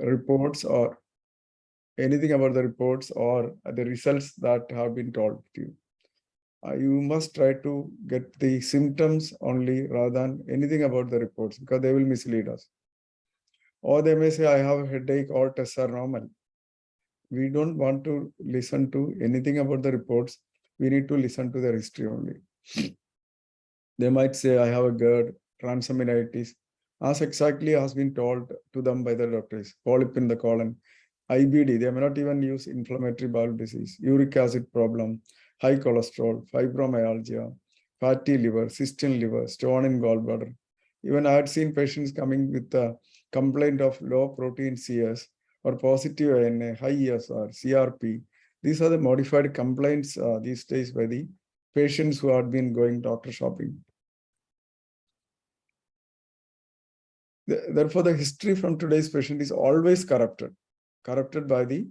reports or anything about the reports or the results that have been told to you. You must try to get the symptoms only rather than anything about the reports, because they will mislead us. Or they may say, I have a headache, all tests are normal. We don't want to listen to anything about the reports. We need to listen to their history only. They might say, I have a GERD, transaminitis, as exactly has been told to them by the doctors, polyp in the colon, IBD. They may not even use inflammatory bowel disease, uric acid problem, high cholesterol, fibromyalgia, fatty liver, cyst in liver, stone in gallbladder. Even I had seen patients coming with a complaint of low protein CS or positive ANA, high ESR, CRP. These are the modified complaints these days by the patients who have been going doctor shopping. Therefore, the history from today's patient is always corrupted by the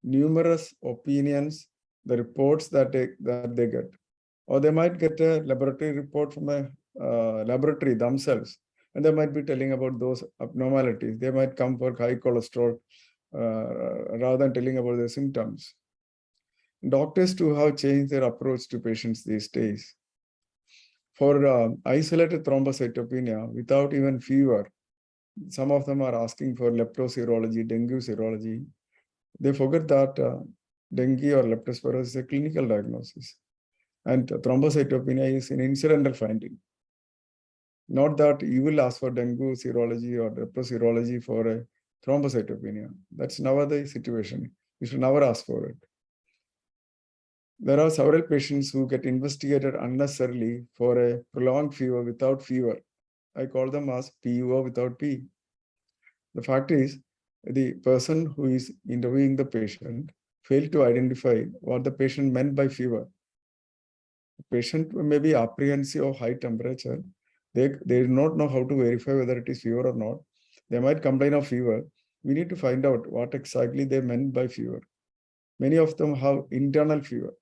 numerous opinions, the reports that they get. Or they might get a laboratory report from a laboratory themselves, and they might be telling about those abnormalities. They might come for high cholesterol rather than telling about the symptoms. Doctors too have changed their approach to patients these days. For isolated thrombocytopenia without even fever, some of them are asking for leptoserology, dengue serology. They forget that dengue or leptospirosis is a clinical diagnosis, and thrombocytopenia is an incidental finding. Not that you will ask for dengue serology or leptoserology for a thrombocytopenia. That's never the situation. You should never ask for it. There are several patients who get investigated unnecessarily for a prolonged fever without fever. I call them as PUO without P. The fact is, the person who is interviewing the patient failed to identify what the patient meant by fever. The patient may be apprehensive of high temperature. They do not know how to verify whether it is fever or not. They might complain of fever. We need to find out what exactly they meant by fever. Many of them have internal fever,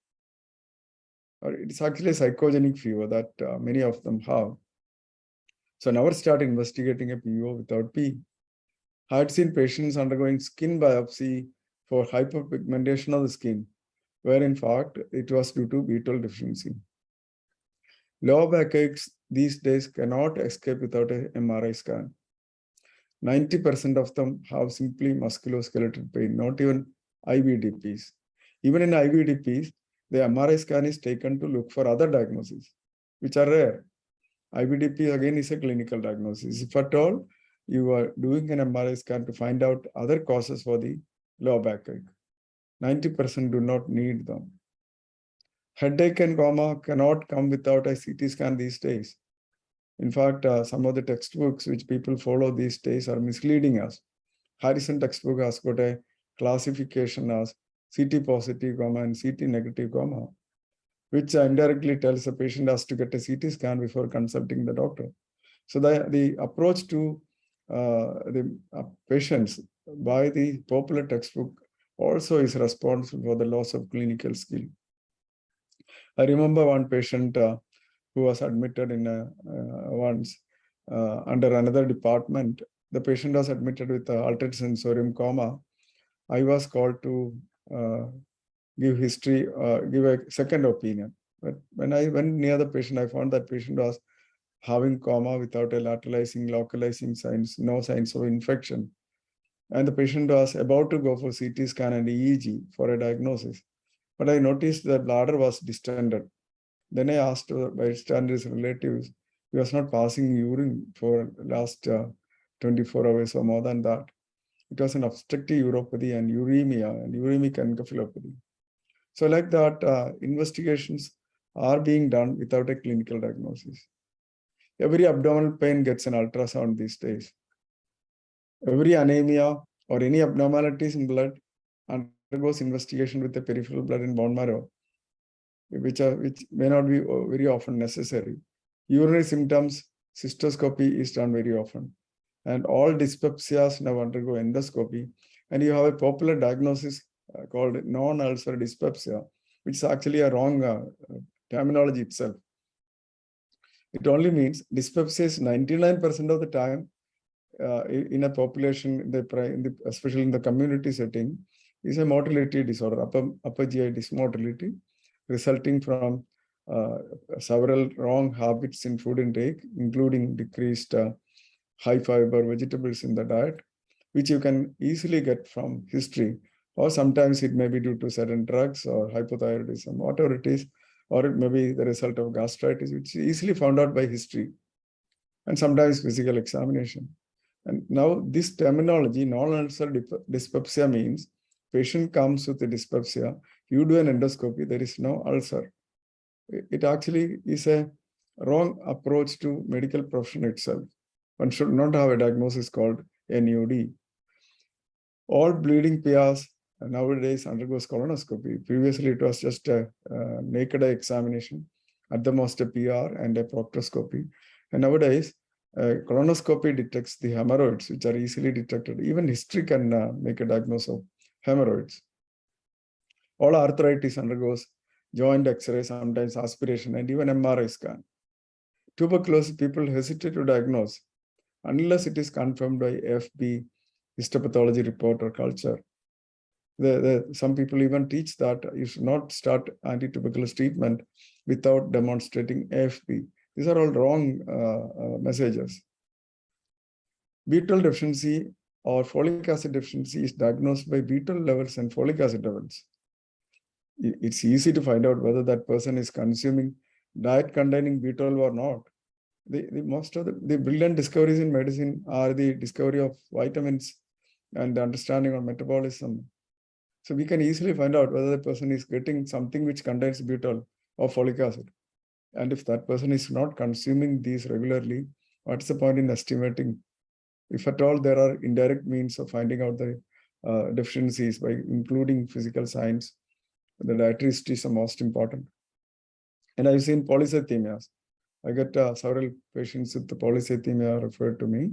or it's actually a psychogenic fever that many of them have. So never start investigating a PUO without P. I had seen patients undergoing skin biopsy for hyperpigmentation of the skin, where in fact it was due to B12 deficiency. Lower backaches these days cannot escape without a MRI scan. 90% of them have simply musculoskeletal pain, not even IBDPs. Even in IBDPs, the MRI scan is taken to look for other diagnoses, which are rare. IBDP again is a clinical diagnosis. If at all, you are doing an MRI scan to find out other causes for the lower backache. 90% do not need them. Headache and coma cannot come without a CT scan these days. In fact, some of the textbooks which people follow these days are misleading us. Harrison textbook has got a classification as CT positive coma and CT negative coma, which indirectly tells the patient has to get a CT scan before consulting the doctor. So the approach to the patients by the popular textbook also is responsible for the loss of clinical skill. I remember one patient who was admitted in once under another department. The patient was admitted with altered sensorium coma. I was called to give history, give a second opinion. But when I went near the patient, I found that patient was having coma without a lateralizing, localizing signs, no signs of infection. And the patient was about to go for CT scan and EEG for a diagnosis. But I noticed the bladder was distended. Then I asked bystander's relatives, he was not passing urine for last 24 hours or more than that. It was an obstructive uropathy and uremia and uremic encephalopathy. So like that, investigations are being done without a clinical diagnosis. Every abdominal pain gets an ultrasound these days. Every anemia or any abnormalities in blood undergoes investigation with the peripheral blood and bone marrow, which may not be very often necessary. Urinary symptoms, cystoscopy is done very often. And all dyspepsias now undergo endoscopy. And you have a popular diagnosis called non-ulcer dyspepsia, which is actually a wrong terminology itself. It only means dyspepsia is 99% of the time in a population, especially in the community setting, is a motility disorder, upper GI dysmotility, resulting from several wrong habits in food intake, including decreased high fiber vegetables in the diet, which you can easily get from history, or sometimes it may be due to certain drugs or hypothyroidism, whatever it is, or it may be the result of gastritis, which is easily found out by history and sometimes physical examination. And now this terminology, non-ulcer dyspepsia, means patient comes with a dyspepsia, you do an endoscopy, there is no ulcer. It actually is a wrong approach to medical profession itself. One should not have a diagnosis called NUD. All bleeding PRs nowadays undergoes colonoscopy. Previously, it was just a naked eye examination, at the most a PR and a proctoscopy. And nowadays, colonoscopy detects the hemorrhoids, which are easily detected. Even history can make a diagnosis of hemorrhoids. All arthritis undergoes joint X-ray, sometimes aspiration, and even MRI scan. Tuberculosis, people hesitate to diagnose unless it is confirmed by AFB, histopathology report, or culture. Some people even teach that you should not start anti-tuberculosis treatment without demonstrating AFB. These are all wrong messages. B12 deficiency or folic acid deficiency is diagnosed by B12 levels and folic acid levels. It's easy to find out whether that person is consuming diet containing B12 or not. Most of the brilliant discoveries in medicine are the discovery of vitamins and the understanding of metabolism. So we can easily find out whether the person is getting something which contains B12 or folic acid. And if that person is not consuming these regularly, what's the point in estimating? If at all, there are indirect means of finding out the deficiencies by including physical signs. The dietary history is the most important. And I've seen polycythemias. I get several patients with the polycythemia referred to me,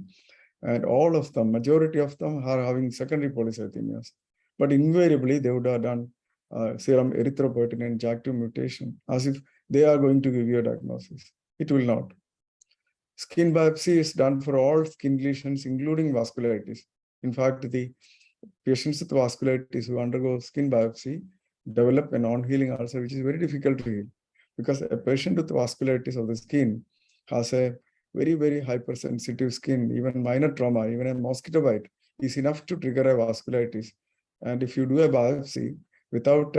and all of them, majority of them are having secondary polycythemias. But invariably, they would have done serum erythropoietin and JAK2 mutation, as if they are going to give you a diagnosis. It will not. Skin biopsy is done for all skin lesions, including vasculitis. In fact, the patients with vasculitis who undergo skin biopsy develop a non-healing ulcer, which is very difficult to heal, because a patient with vasculitis of the skin has a very, very hypersensitive skin. Even minor trauma, even a mosquito bite is enough to trigger a vasculitis. And if you do a biopsy without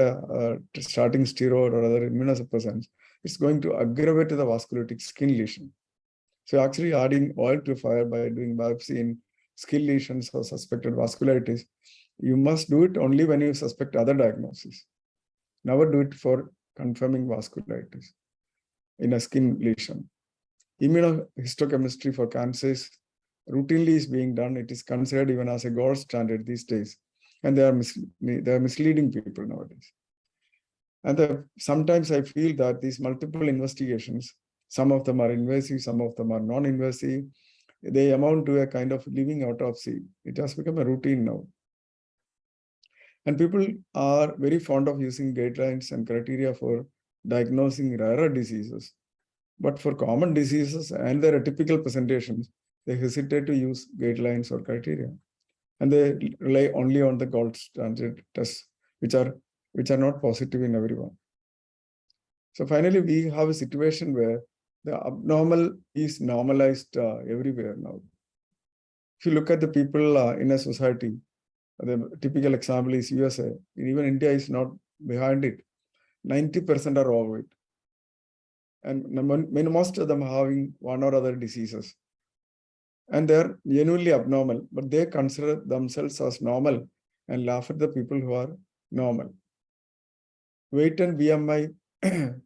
starting steroid or other immunosuppressants, it's going to aggravate the vasculitic skin lesion. So actually adding oil to fire by doing biopsy in skin lesions or suspected vasculitis, you must do it only when you suspect other diagnoses. Never do it for confirming vasculitis in a skin lesion. Immunohistochemistry for cancers routinely is being done. It is considered even as a gold standard these days. And they are misleading people nowadays. And sometimes I feel that these multiple investigations, some of them are invasive, some of them are non-invasive, they amount to a kind of living autopsy. It has become a routine now. And people are very fond of using guidelines and criteria for diagnosing rarer diseases. But for common diseases and their atypical presentations, they hesitate to use guidelines or criteria. And they rely only on the gold standard tests, which are not positive in everyone. So finally, we have a situation where the abnormal is normalized everywhere now. If you look at the people in a society, the typical example is USA. Even India is not behind it. 90% are overweight. And most of them are having one or other diseases. And they're genuinely abnormal, but they consider themselves as normal and laugh at the people who are normal. Weight and BMI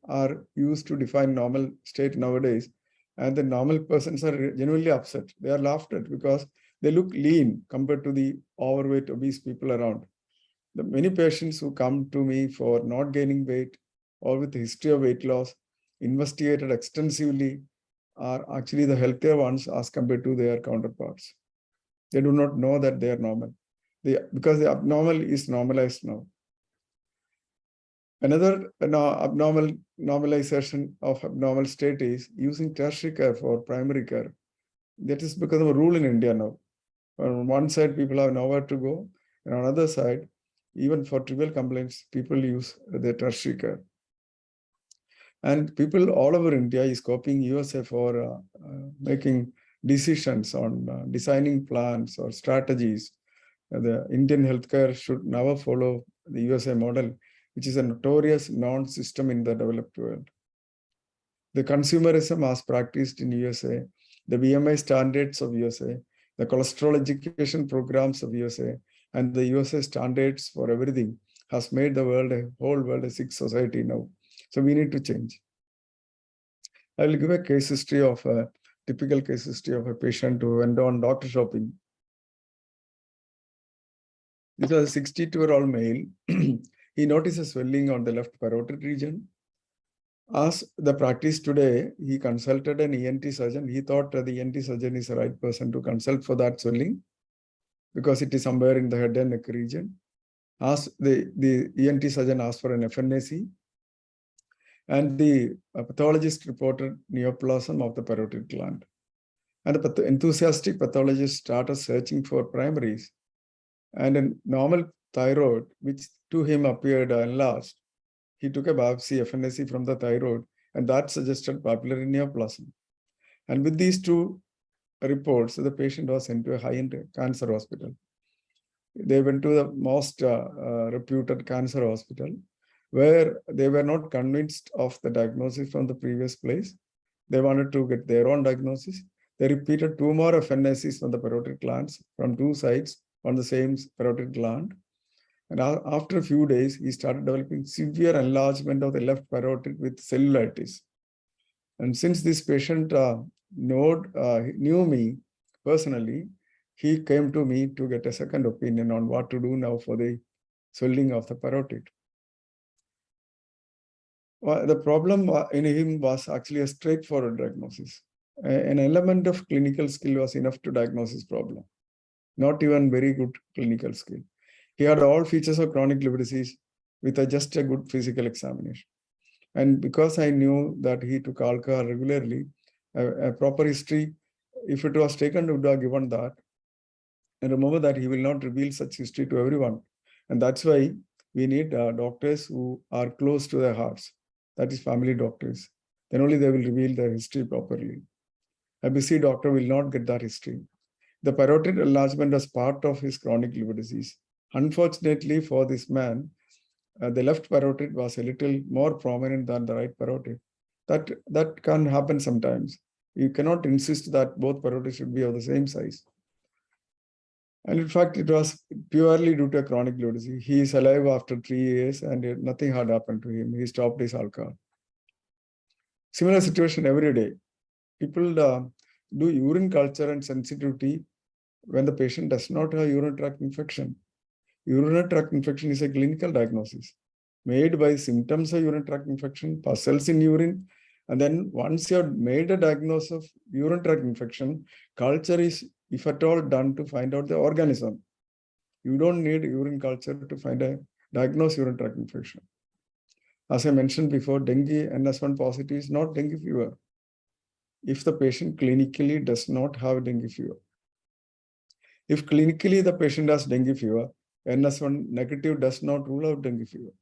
are used to define normal state nowadays. And the normal persons are genuinely upset. They are laughed at because they look lean compared to the overweight, obese people around. The many patients who come to me for not gaining weight or with a history of weight loss, investigated extensively, are actually the healthier ones as compared to their counterparts. They do not know that they are normal. Because the abnormal is normalized now. Another normalization of abnormal state is using tertiary care for primary care. That is because of a rule in India now. On one side, people have nowhere to go. And on the other side, even for trivial complaints, people use the tertiary care. And people all over India is copying USA for making decisions on designing plans or strategies. The Indian healthcare should never follow the USA model, which is a notorious non-system in the developed world. The consumerism as practiced in USA, the BMI standards of USA, the cholesterol education programs of USA, and the USA standards for everything has made the world, a whole world, a sick society now. So we need to change. I will give a case history of a typical case history of a patient who went on doctor shopping. This was a 62-year-old male. He noticed a swelling on the left parotid region. As the practice today, he consulted an ENT surgeon. He thought the ENT surgeon is the right person to consult for that swelling because it is somewhere in the head and neck region. As the ENT surgeon asked for an FNAC, and the pathologist reported neoplasm of the parotid gland. And the enthusiastic pathologist started searching for primaries. And a normal thyroid, which to him appeared enlarged, he took a biopsy, FNAC from the thyroid, and that suggested papillary neoplasm. And with these two reports, the patient was sent to a high-end cancer hospital. They went to the most reputed cancer hospital, where they were not convinced of the diagnosis from the previous place. They wanted to get their own diagnosis. They repeated 2 more FNACs from the parotid glands from 2 sides on the same parotid gland. And after a few days, he started developing severe enlargement of the left parotid with cellulitis. And since this patient knew me personally, he came to me to get a second opinion on what to do now for the swelling of the parotid. The problem in him was actually a straightforward diagnosis. An element of clinical skill was enough to diagnose his problem, not even very good clinical skill. He had all features of chronic liver disease with just a good physical examination. And because I knew that he took alcohol regularly, a proper history, if it was taken, would have given that. And remember that he will not reveal such history to everyone. And that's why we need doctors who are close to their hearts. That is family doctors. Then only they will reveal their history properly. A busy doctor will not get that history. The parotid enlargement was part of his chronic liver disease. Unfortunately for this man, the left parotid was a little more prominent than the right parotid. That can happen sometimes. You cannot insist that both parotids should be of the same size. And in fact, it was purely due to a chronic liver disease. He is alive after 3 years and nothing had happened to him. He stopped his alcohol. Similar situation every day. People do urine culture and sensitivity when the patient does not have urinary tract infection. Urinary tract infection is a clinical diagnosis made by symptoms of urinary tract infection, pustules in urine. And then once you have made a diagnosis of urinary tract infection, culture is, if at all, done to find out the organism. You don't need urine culture to diagnose urinary tract infection. As I mentioned before, dengue NS1 positive is not dengue fever if the patient clinically does not have dengue fever. If clinically the patient has dengue fever, NS1 negative does not rule out dengue fever.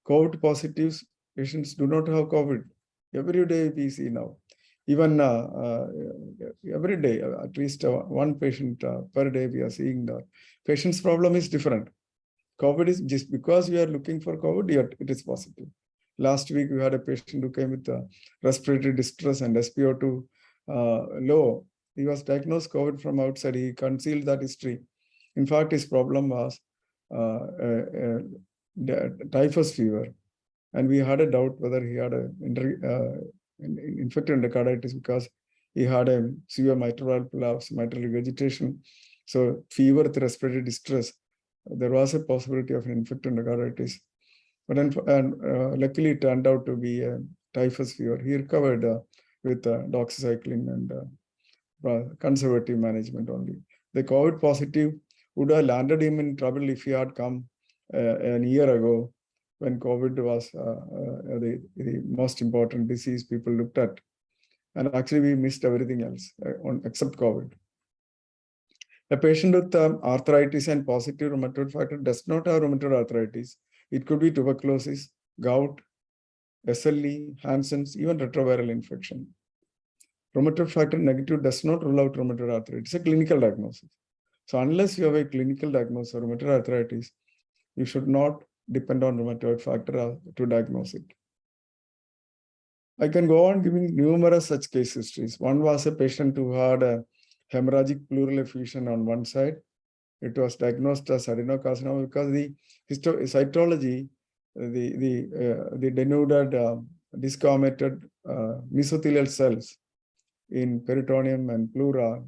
COVID positive patients do not have COVID. Every day we see now. Even every day, at least one patient per day, we are seeing that. Patient's problem is different. COVID is just because we are looking for COVID, yet it is positive. Last week, we had a patient who came with respiratory distress and SpO2 low. He was diagnosed COVID from outside. He concealed that history. In fact, his problem was typhus fever. And we had a doubt whether he had infected endocarditis because he had a severe mitral valve collapse, mitral regurgitation. So fever with respiratory distress, there was a possibility of an infected endocarditis. But luckily it turned out to be a typhus fever. He recovered with doxycycline and conservative management only. The COVID positive would have landed him in trouble if he had come a year ago, when COVID was the most important disease people looked at. And actually we missed everything else except COVID. A patient with arthritis and positive rheumatoid factor does not have rheumatoid arthritis. It could be tuberculosis, gout, SLE, Hansen's, even retroviral infection. Rheumatoid factor negative does not rule out rheumatoid arthritis. It's a clinical diagnosis. So unless you have a clinical diagnosis of rheumatoid arthritis, you should not depend on rheumatoid factor to diagnose it. I can go on giving numerous such case histories. One was a patient who had a hemorrhagic pleural effusion on one side. It was diagnosed as adenocarcinoma because the cytology, the denuded, discomated mesothelial cells in peritoneum and pleura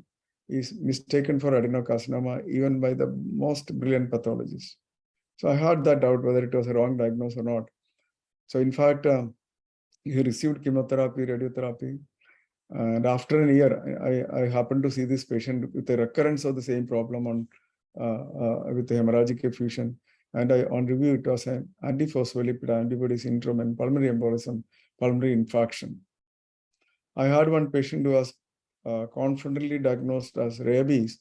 is mistaken for adenocarcinoma even by the most brilliant pathologists. So I had that doubt whether it was a wrong diagnosis or not. So in fact, he received chemotherapy, radiotherapy, and after a year, I happened to see this patient with a recurrence of the same problem with the hemorrhagic effusion. And on review, it was an antiphospholipid antibody syndrome and pulmonary embolism, pulmonary infarction. I had one patient who was confidently diagnosed as rabies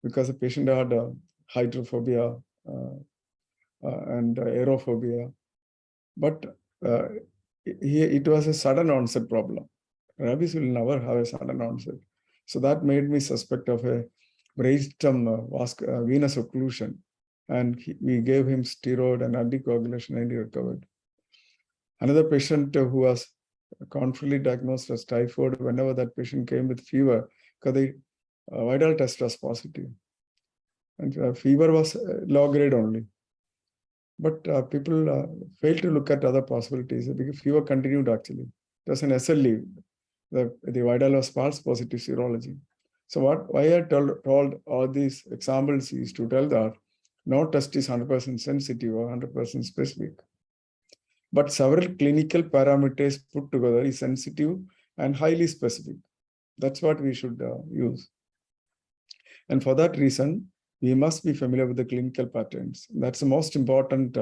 because the patient had hydrophobia and aerophobia. But it was a sudden onset problem. Rabies will never have a sudden onset. So that made me suspect of a brainstem venous occlusion. And we gave him steroid and anticoagulation and he recovered. Another patient who was confidently diagnosed as typhoid, whenever that patient came with fever, because the viral test was positive. And fever was low grade only. But people failed to look at other possibilities because fever continued actually. It was an SLE. The viral was false positive serology. So why I told all these examples is to tell that no test is 100% sensitive or 100% specific. But several clinical parameters put together is sensitive and highly specific. That's what we should use. And for that reason, we must be familiar with the clinical patterns. That's the most important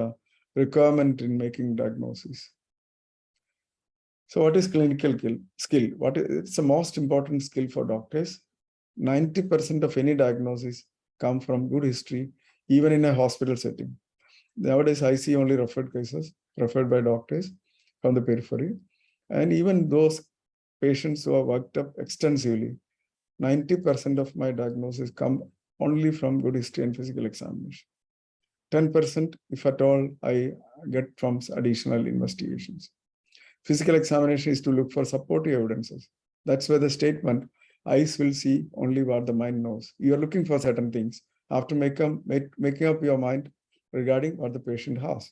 requirement in making diagnosis. So what is clinical skill? It's the most important skill for doctors. 90% of any diagnosis come from good history, even in a hospital setting. Nowadays, I see only referred cases, referred by doctors from the periphery. And even those patients who are worked up extensively, 90% of my diagnosis come only from good history and physical examination. 10%, if at all, I get from additional investigations. Physical examination is to look for supportive evidences. That's where the statement, eyes will see only what the mind knows. You are looking for certain things after making up your mind regarding what the patient has.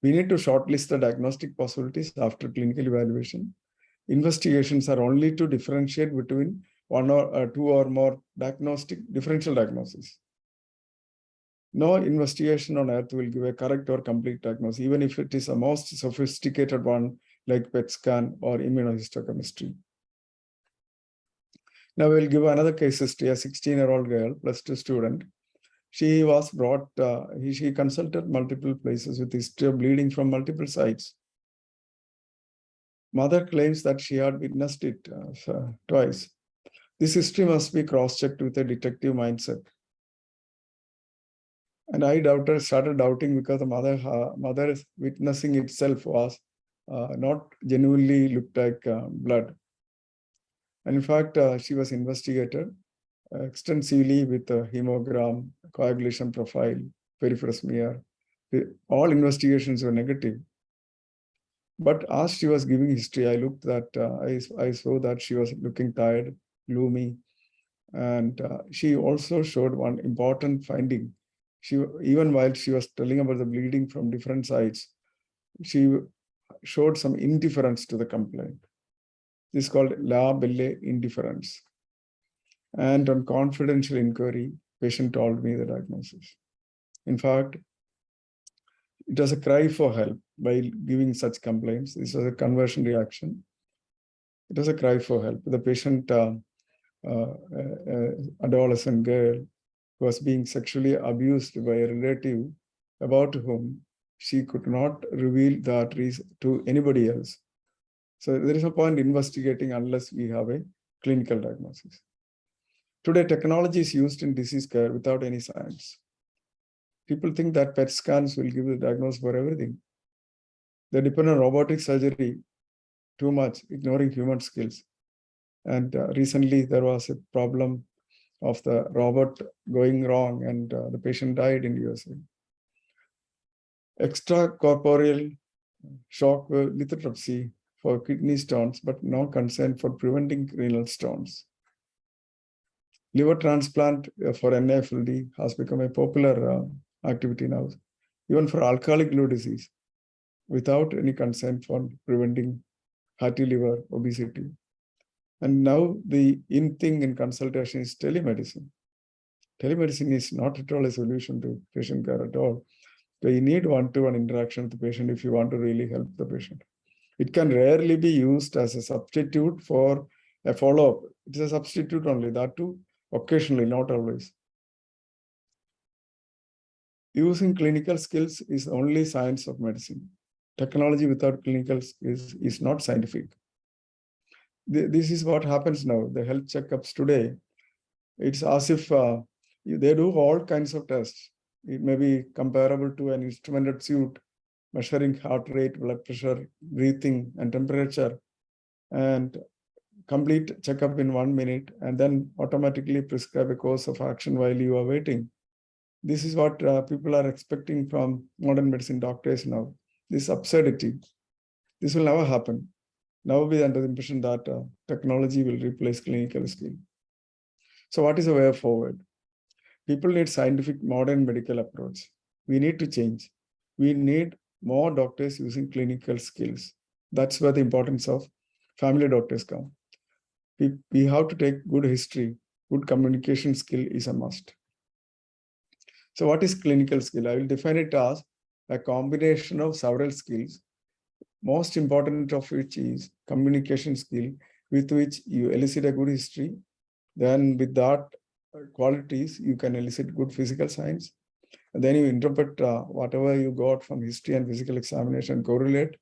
We need to shortlist the diagnostic possibilities after clinical evaluation. Investigations are only to differentiate between one or two or more differential diagnosis. No investigation on earth will give a correct or complete diagnosis, even if it is a most sophisticated one like PET scan or immunohistochemistry. Now we'll give another case history, a 16-year-old girl, +2 student. She was brought, she consulted multiple places with history of bleeding from multiple sites. Mother claims that she had witnessed it twice. This history must be cross-checked with a detective mindset. And I started doubting because the mother's witnessing itself was not genuinely looked like blood. And in fact, she was investigated extensively with a hemogram, coagulation profile, peripheral smear. All investigations were negative. But as she was giving history, I looked at, I saw that she was looking tired, gloomy, and she also showed one important finding. Even while she was telling about the bleeding from different sides, she showed some indifference to the complaint. This is called la belle indifference. And on confidential inquiry, patient told me the diagnosis. In fact, it was a cry for help by giving such complaints. This was a conversion reaction. It was a cry for help. The patient, adolescent girl, was being sexually abused by a relative about whom she could not reveal that to anybody else. So there is no point investigating unless we have a clinical diagnosis. Today, technology is used in disease care without any science. People think that PET scans will give the diagnosis for everything. They depend on robotic surgery too much, ignoring human skills. And recently, there was a problem of the robot going wrong, and the patient died in USA. Extracorporeal shock lithotripsy for kidney stones, but no consent for preventing renal stones. Liver transplant for NAFLD has become a popular activity now, even for alcoholic liver disease, without any consent for preventing fatty liver, obesity. And now the in thing in consultation is telemedicine. Telemedicine is not at all a solution to patient care at all. So you need one-to-one interaction with the patient if you want to really help the patient. It can rarely be used as a substitute for a follow-up. It is a substitute only, that too occasionally, not always. Using clinical skills is only science of medicine. Technology without clinical skills is not scientific. This is what happens now. The health checkups today, it's as if they do all kinds of tests. It may be comparable to an instrumented suit measuring heart rate, blood pressure, breathing, and temperature, and complete checkup in 1 minute, and then automatically prescribe a course of action while you are waiting. This is what people are expecting from modern medicine doctors now. This absurdity. This will never happen. Never be under the impression that technology will replace clinical skill. So what is the way forward? People need scientific modern medical approach. We need to change. We need more doctors using clinical skills. That's where the importance of family doctors come. We have to take good history. Good communication skill is a must. So what is clinical skill? I will define it as a combination of several skills, most important of which is communication skill, with which you elicit a good history. Then with that qualities, you can elicit good physical science. And then you interpret whatever you got from history and physical examination, correlate.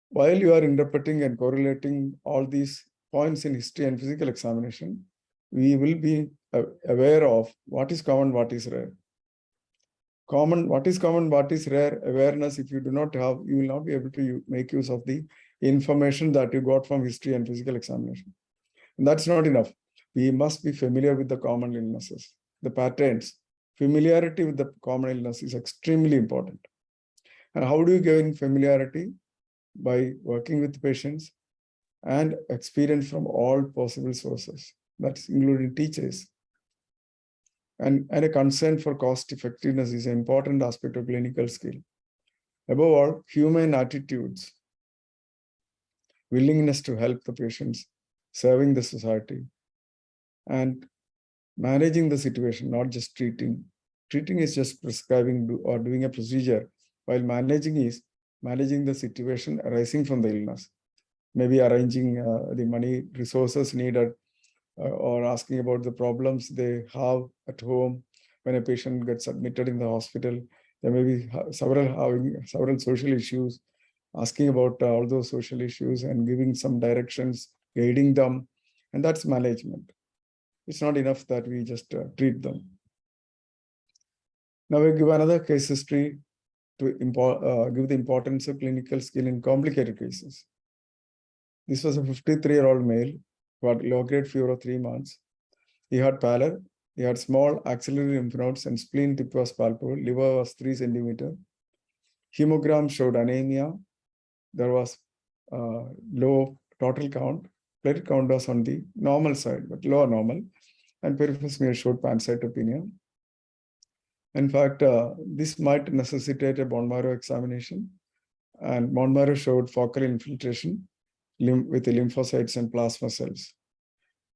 While you are interpreting and correlating all these points in history and physical examination, we will be aware of what is common, what is rare. What is common, what is rare awareness, if you do not have, you will not be able to make use of the information that you got from history and physical examination. And that's not enough. We must be familiar with the common illnesses, the patterns. Familiarity with the common illness is extremely important. And how do you gain familiarity? By working with patients and experience from all possible sources. That's including teachers. And a concern for cost effectiveness is an important aspect of clinical skill. Above all, human attitudes, willingness to help the patients, serving the society, and managing the situation, not just treating. Treating is just prescribing or doing a procedure, while managing is managing the situation arising from the illness. Maybe arranging the money, resources needed, or asking about the problems they have at home. When a patient gets admitted in the hospital, there may be several social issues, asking about all those social issues and giving some directions, guiding them, and that's management. It's not enough that we just treat them. Now we give another case history to give the importance of clinical skill in complicated cases. This was a 53-year-old male who had low-grade fever of 3 months. He had pallor. He had small axillary lymph nodes and spleen tip was palpable. Liver was 3 centimeters. Hemogram showed anemia. There was low total count. Platelet count was on the normal side, but lower normal. And peripheral smear showed pancytopenia. In fact, this might necessitate a bone marrow examination. And bone marrow showed focal infiltration with the lymphocytes and plasma cells.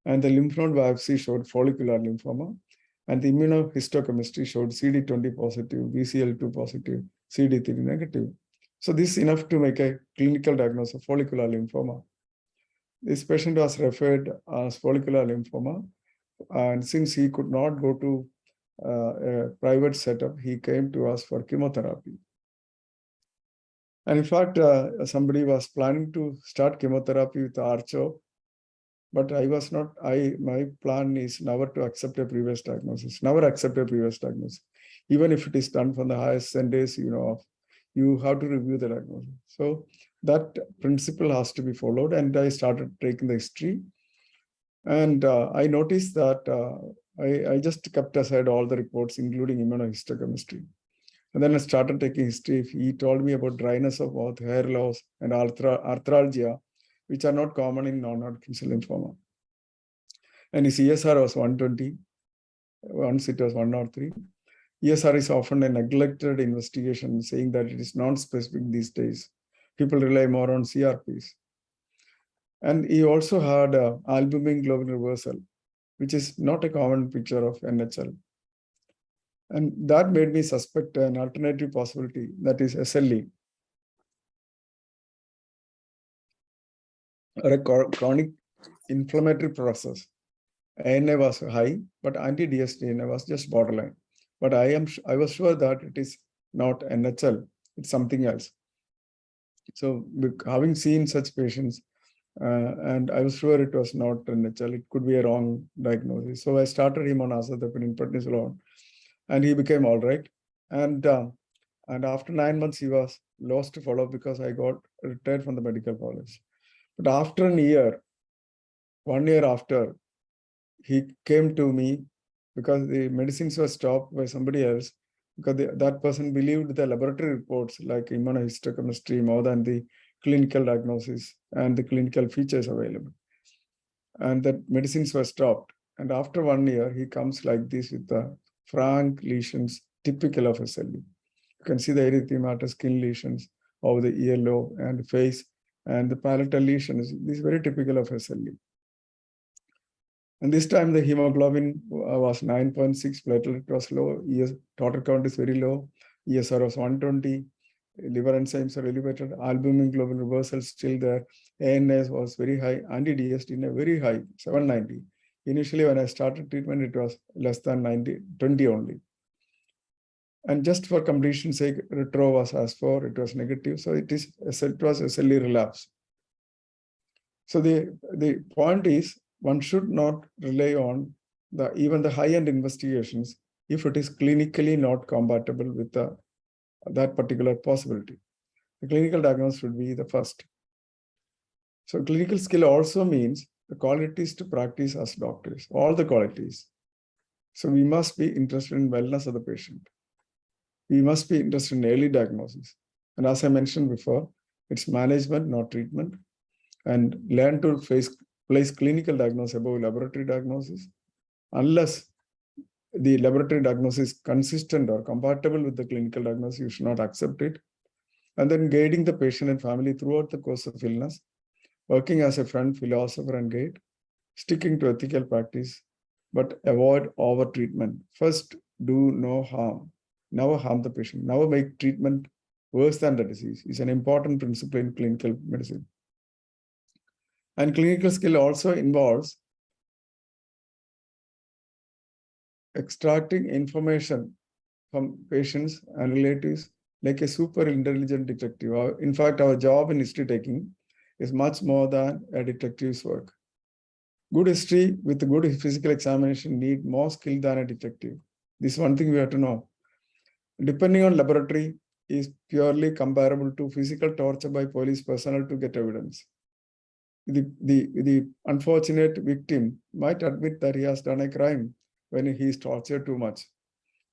And the lymph node biopsy showed follicular lymphoma. And the immunohistochemistry showed CD20 positive, BCL2 positive, CD3 negative. So this is enough to make a clinical diagnosis of follicular lymphoma. This patient was referred as follicular lymphoma. And since he could not go to a private setup, he came to us for chemotherapy. And in fact, somebody was planning to start chemotherapy with Archo, But I was not, my plan is never to accept a previous diagnosis, never accept a previous diagnosis. Even if it is done from the highest centers, you have to review the diagnosis. So that principle has to be followed. And I started taking the history. And I noticed that I just kept aside all the reports, including immunohistochemistry. And then I started taking history. He told me about dryness of mouth, hair loss, and arthralgia, which are not common in non-Hodgkin's lymphoma. And his ESR was 120. Once it was 103. ESR is often a neglected investigation, saying that it is non-specific these days. People rely more on CRPs. And he also had albumin globin reversal, which is not a common picture of NHL. And that made me suspect an alternative possibility, that is SLE, or a chronic inflammatory process. ANA was high, but anti-DSDNA was just borderline. But I was sure that it is not NHL, it's something else. So having seen such patients, and I was sure it was not NHL, it could be a wrong diagnosis. So I started him on azathioprine prednisolone, and he became all right. And after 9 months, he was lost to follow because I got retired from the medical college. But after a year, 1 year after, he came to me because the medicines were stopped by somebody else, because that person believed the laboratory reports like immunohistochemistry more than the clinical diagnosis and the clinical features available. And that medicines were stopped. And after 1 year, he comes like this with the frank lesions typical of SLE. You can see the erythema, skin lesions over the earlobe and face, and the palatal lesions. This is very typical of SLE. And this time the hemoglobin was 9.6, platelet was low, total count is very low, ESR was 120, liver enzymes are elevated, albumin globin reversal still there, ANS was very high, anti-DSDNA very high, 790. Initially when I started treatment, it was less than 20 only. And just for completion's sake, retro was asked for, it was negative, so it was SLE relapse. So the point is, one should not rely on even the high-end investigations if it is clinically not compatible with that particular possibility. The clinical diagnosis should be the first. So clinical skill also means the qualities to practice as doctors, all the qualities. So we must be interested in wellness of the patient. We must be interested in early diagnosis. And as I mentioned before, it's management, not treatment. And learn to place clinical diagnosis above laboratory diagnosis. Unless the laboratory diagnosis is consistent or compatible with the clinical diagnosis, you should not accept it. And then guiding the patient and family throughout the course of illness, working as a friend, philosopher, and guide, sticking to ethical practice, but avoid over-treatment. First, do no harm. Never harm the patient. Never make treatment worse than the disease. It's an important principle in clinical medicine. And clinical skill also involves extracting information from patients and relatives like a super intelligent detective. In fact, our job in history taking is much more than a detective's work. Good history with a good physical examination need more skill than a detective. This is one thing we have to know. Depending on laboratory is purely comparable to physical torture by police personnel to get evidence. The unfortunate victim might admit that he has done a crime when he is tortured too much.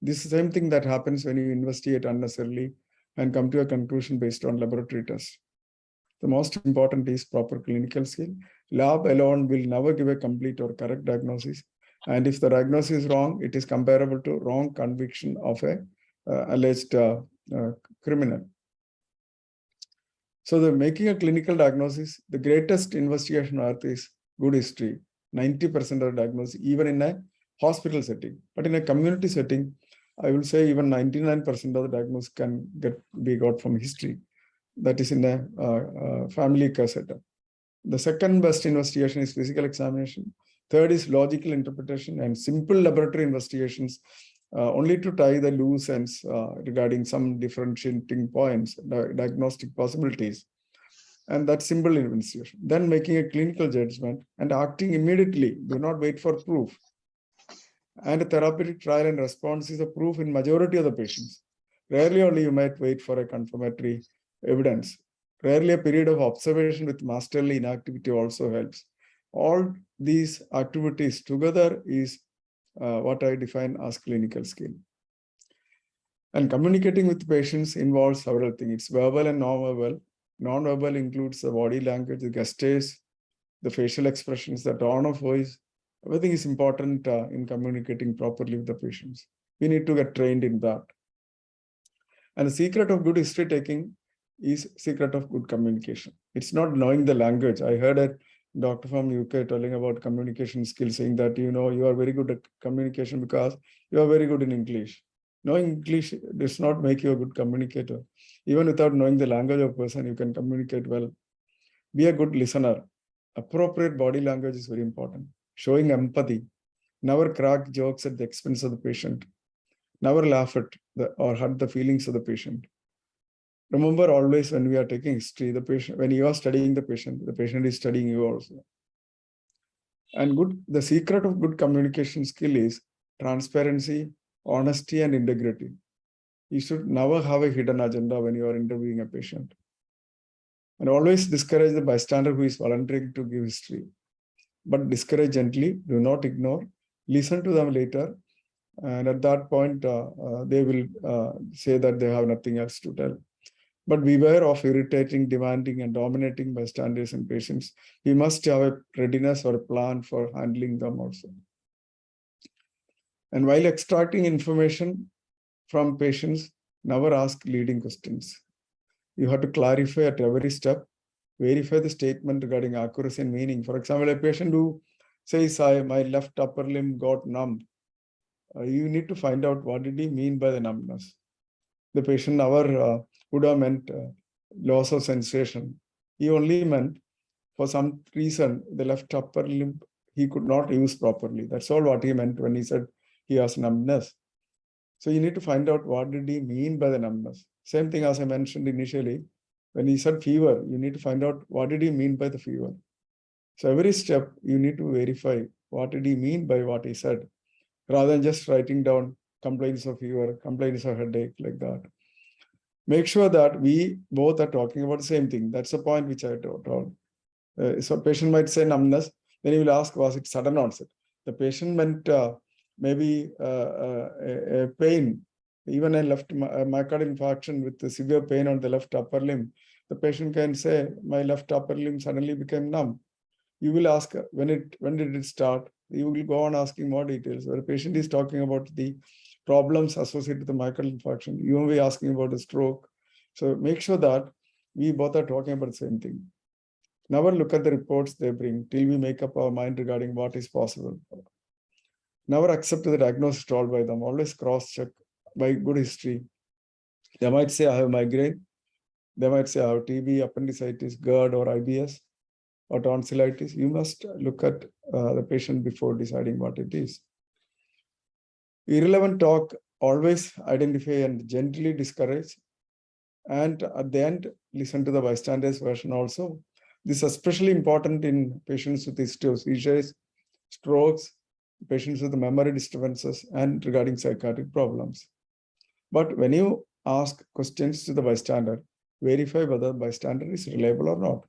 This is the same thing that happens when you investigate unnecessarily and come to a conclusion based on laboratory tests. The most important is proper clinical skill. Lab alone will never give a complete or correct diagnosis. And if the diagnosis is wrong, it is comparable to wrong conviction of a alleged criminal. So making a clinical diagnosis, the greatest investigation on earth is good history. 90% of diagnosis, even in a hospital setting. But in a community setting, I will say even 99% of the diagnosis can be got from history. That is in a family care setup. The second best investigation is physical examination. Third is logical interpretation and simple laboratory investigations, only to tie the loose ends regarding some differentiating points, diagnostic possibilities. and that simple investigation. Then making a clinical judgment and acting immediately. Do not wait for proof. And a therapeutic trial and response is a proof in majority of the patients. Rarely only you might wait for a confirmatory evidence. Rarely a period of observation with masterly inactivity also helps. All these activities together is what I define as clinical skill. And communicating with patients involves several things. It's verbal and non-verbal. Non-verbal includes the body language, the gestures, the facial expressions, the tone of voice. Everything is important in communicating properly with the patients. We need to get trained in that. And the secret of good history taking is secret of good communication. It's not knowing the language. I heard a doctor from UK telling about communication skills, saying that, you know, you are very good at communication because you are very good in English. Knowing English does not make you a good communicator. Even without knowing the language of a person, you can communicate well. Be a good listener. Appropriate body language is very important. Showing empathy. Never crack jokes at the expense of the patient. Never laugh at or hurt the feelings of the patient. Remember always when we are taking history, the patient, when you are studying the patient is studying you also. And the secret of good communication skill is transparency, honesty, and integrity. You should never have a hidden agenda when you are interviewing a patient. And always discourage the bystander who is volunteering to give history. But discourage gently, do not ignore, listen to them later. And at that point, they will say that they have nothing else to tell. But beware of irritating, demanding, and dominating bystanders and patients. We must have a readiness or a plan for handling them also. And while extracting information from patients, never ask leading questions. You have to clarify at every step, verify the statement regarding accuracy and meaning. For example, a patient who says, my left upper limb got numb. You need to find out what did he mean by the numbness. The patient never would have meant loss of sensation. He only meant for some reason the left upper limb he could not use properly. That's all what he meant when he said he has numbness. So you need to find out what did he mean by the numbness. Same thing as I mentioned initially, when he said fever, you need to find out what did he mean by the fever. So every step you need to verify what did he mean by what he said, rather than just writing down complaints of fever, complaints of headache, like that. Make sure that we both are talking about the same thing. That's the point which I told. So a patient might say numbness, then you will ask, was it sudden onset? The patient meant maybe a pain, even a left myocardial infarction with a severe pain on the left upper limb. The patient can say, my left upper limb suddenly became numb. You will ask, when did it start? You will go on asking more details. Where a patient is talking about the problems associated with the myocardial infarction, you will be asking about a stroke. So make sure that we both are talking about the same thing. Never look at the reports they bring till we make up our mind regarding what is possible. Never accept the diagnosis told by them. Always cross-check by good history. They might say, I have migraine. They might say, I have TB, appendicitis, GERD, or IBS, or tonsillitis. You must look at the patient before deciding what it is. Irrelevant talk, always identify and gently discourage. And at the end, listen to the bystander's version also. This is especially important in patients with history of seizures, strokes, patients with memory disturbances, and regarding psychiatric problems. But when you ask questions to the bystander, verify whether the bystander is reliable or not.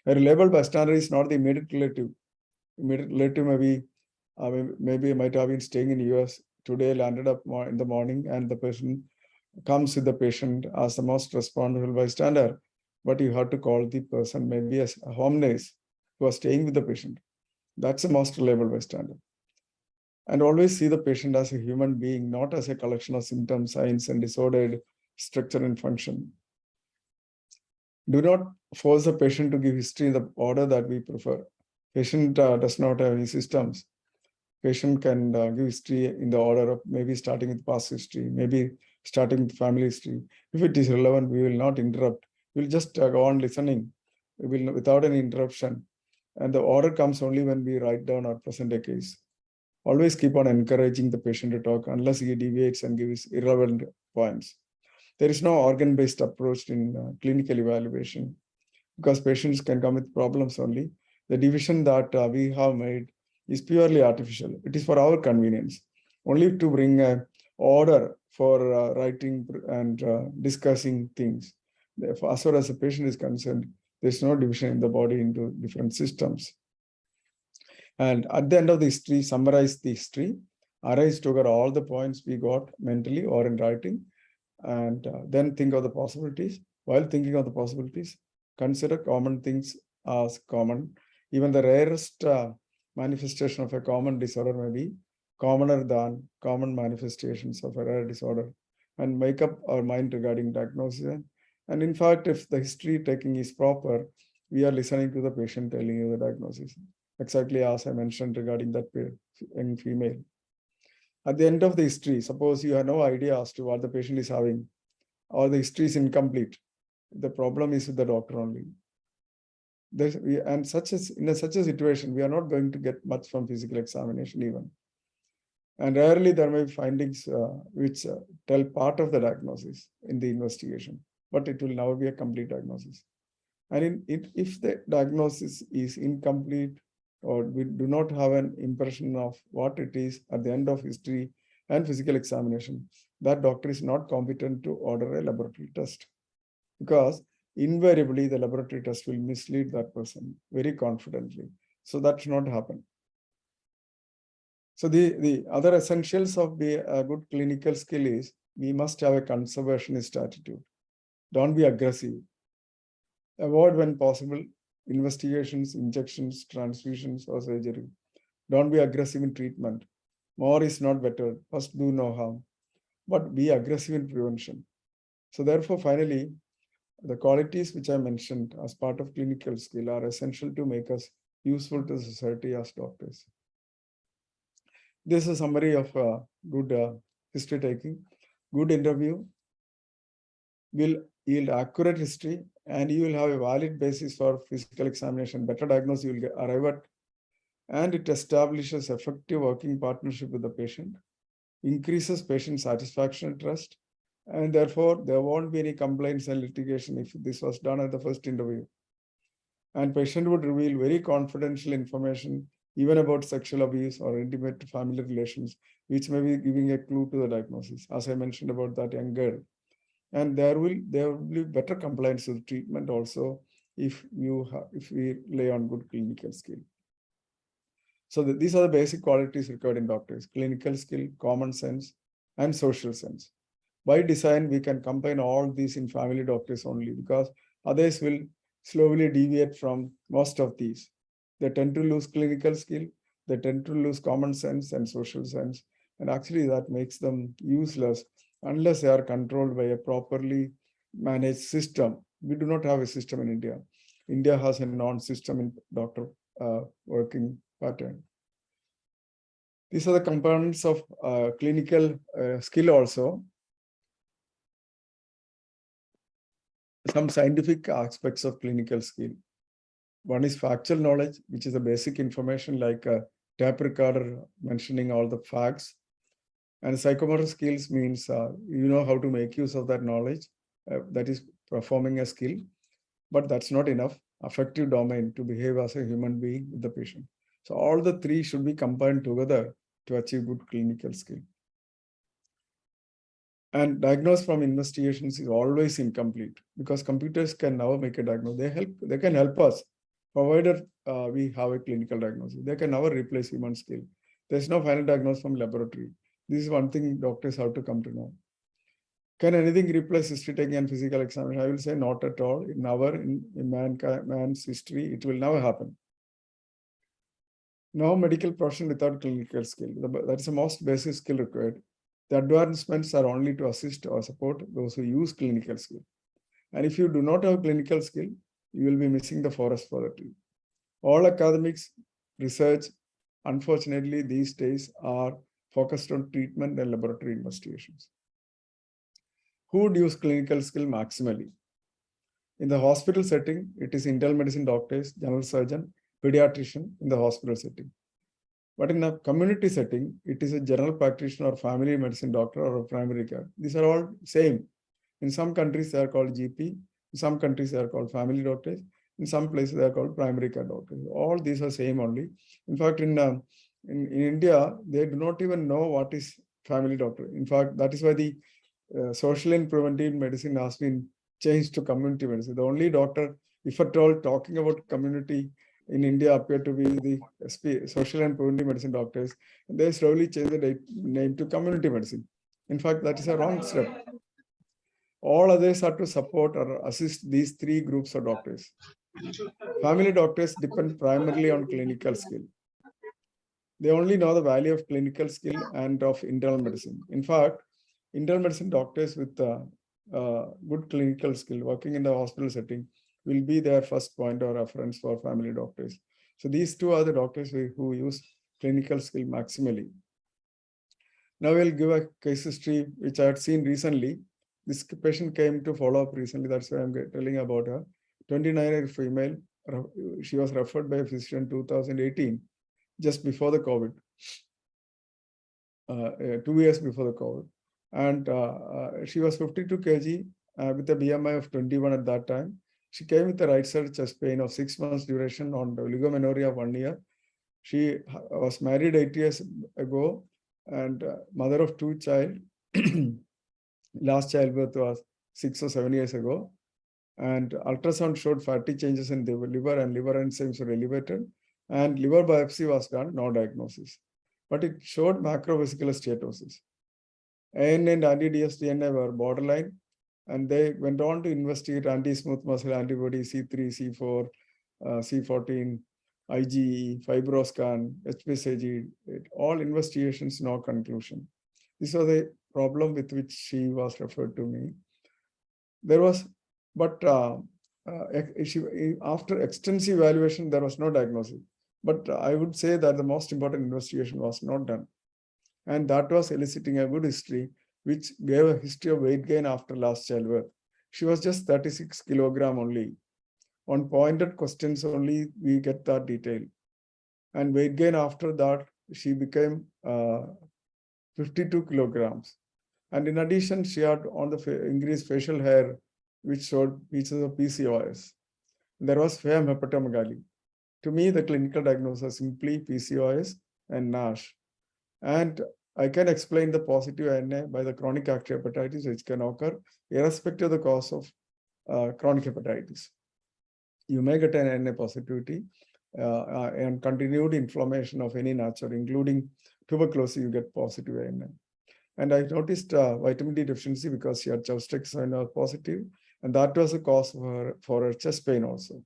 A reliable bystander is not the immediate relative. Immediate relative maybe might have been staying in US today, landed up in the morning, and the person comes with the patient as the most responsible bystander. But you have to call the person maybe as a home nurse who are staying with the patient. That's the most reliable bystander. And always see the patient as a human being, not as a collection of symptoms, signs, and disordered structure and function. Do not force the patient to give history in the order that we prefer. Patient does not have any systems. Patient can give history in the order of maybe starting with past history, maybe starting with family history. If it is relevant, we will not interrupt. We'll just go on listening without any interruption. And the order comes only when we write down or present a case. Always keep on encouraging the patient to talk unless he deviates and gives irrelevant points. There is no organ-based approach in clinical evaluation. because patients can come with problems only. The division that we have made is purely artificial. It is for our convenience, only to bring order for writing and discussing things. Therefore, as far as the patient is concerned, there's no division in the body into different systems. And at the end of the history, summarize the history, arise together all the points we got mentally or in writing, and then think of the possibilities. While thinking of the possibilities, consider common things as common. Even the rarest manifestation of a common disorder may be commoner than common manifestations of a rare disorder, and make up our mind regarding diagnosis. And in fact, if the history taking is proper, we are listening to the patient telling you the diagnosis, exactly as I mentioned regarding that young female. At the end of the history, suppose you have no idea as to what the patient is having, or the history is incomplete. The problem is with the doctor only. And in such a situation, we are not going to get much from physical examination even. And rarely there may be findings which tell part of the diagnosis in the investigation, but it will never be a complete diagnosis. And if the diagnosis is incomplete, or we do not have an impression of what it is at the end of history and physical examination, that doctor is not competent to order a laboratory test, because invariably the laboratory test will mislead that person very confidently. So that should not happen. So the other essentials of a good clinical skill is we must have a conservationist attitude. Don't be aggressive. Avoid when possible investigations, injections, transfusions, or surgery. Don't be aggressive in treatment. More is not better. First, do no harm. But be aggressive in prevention. So therefore, finally, the qualities which I mentioned as part of clinical skill are essential to make us useful to society as doctors. This is a summary of good history taking. Good interview will yield accurate history, and you will have a valid basis for physical examination. Better diagnosis you will arrive at, and it establishes effective working partnership with the patient, increases patient satisfaction and trust, and therefore there won't be any complaints and litigation if this was done at the first interview. And patient would reveal very confidential information even about sexual abuse or intimate family relations, which may be giving a clue to the diagnosis, as I mentioned about that young girl. And there will be better compliance with treatment also if we lay on good clinical skill. So these are the basic qualities required in doctors: clinical skill, common sense, and social sense. By design, we can combine all these in family doctors only, because others will slowly deviate from most of these. They tend to lose clinical skill, they tend to lose common sense and social sense, and actually that makes them useless unless they are controlled by a properly managed system. We do not have a system in India. India has a non-system in doctor working pattern. These are the components of clinical skill also. Some scientific aspects of clinical skill. One is factual knowledge, which is a basic information like a tape recorder mentioning all the facts. And psychomotor skills means you know how to make use of that knowledge. That is performing a skill, but that's not enough. Affective domain, to behave as a human being with the patient. So all the three should be combined together to achieve good clinical skill. And diagnosis from investigations is always incomplete, because computers can never make a diagnosis. They can help us, provided we have a clinical diagnosis. They can never replace human skill. There's no final diagnosis from laboratory. This is one thing doctors have to come to know. Can anything replace history taking and physical examination? I will say not at all. In man's history, it will never happen. No medical profession without clinical skill. That is the most basic skill required. The advancements are only to assist or support those who use clinical skill. And if you do not have clinical skill, you will be missing the forest for the tree. All academics, research, unfortunately, these days are focused on treatment and laboratory investigations. Who would use clinical skill maximally? In the hospital setting, it is internal medicine doctors, general surgeon, pediatrician in the hospital setting. But in a community setting, it is a general practitioner or family medicine doctor or a primary care. These are all same. In some countries, they are called GP. In some countries, they are called family doctors. In some places, they are called primary care doctors. All these are same only. In fact, in India, they do not even know what is family doctor. In fact, that is why the social and preventive medicine has been changed to community medicine. The only doctor, if at all, talking about community in India appear to be the social and preventive medicine doctors. They slowly change the name to community medicine. In fact, that is a wrong step. All others are to support or assist these three groups of doctors. Family doctors depend primarily on clinical skill. They only know the value of clinical skill and of internal medicine. In fact, internal medicine doctors with good clinical skill working in the hospital setting will be their first point of reference for family doctors. So these two are the doctors who use clinical skill maximally. Now we'll give a case history which I had seen recently. This patient came to follow up recently. That's why I'm telling about her. 29-year-old female. She was referred by a physician in 2018, just before the COVID, 2 years before the COVID. And she was 52 kg with a BMI of 21 at that time. She came with a right side chest pain of 6 months duration on oligomenorrhea of 1 year. She was married 8 years ago and mother of 2 children. Last childbirth was 6 or 7 years ago. And ultrasound showed fatty changes in the liver and liver enzymes were elevated. And liver biopsy was done, no diagnosis. But it showed macrovesicular steatosis. ANA and anti-DS-DNA were borderline. And they went on to investigate anti-smooth muscle antibody C3, C4, C14, IgE, fibroscan, HPSAG, all investigations, no conclusion. This was a problem with which she was referred to me. There was, but after extensive evaluation, there was no diagnosis. But I would say that the most important investigation was not done. And that was eliciting a good history, which gave a history of weight gain after last childbirth. She was just 36 kilogram only. On pointed questions only, we get that detail. And weight gain after that, she became 52 kilograms. And in addition, she had on the increased facial hair, which showed features of PCOS. There was fair hepatomegaly. To me, the clinical diagnosis was simply PCOS and NASH. And I can explain the positive ANA by the chronic active hepatitis, which can occur irrespective of the cause of chronic hepatitis. You may get an ANA positivity and continued inflammation of any nature, including tuberculosis, you get positive ANA. And I noticed vitamin D deficiency because she had Chaustrix was positive, and that was a cause for her chest pain also.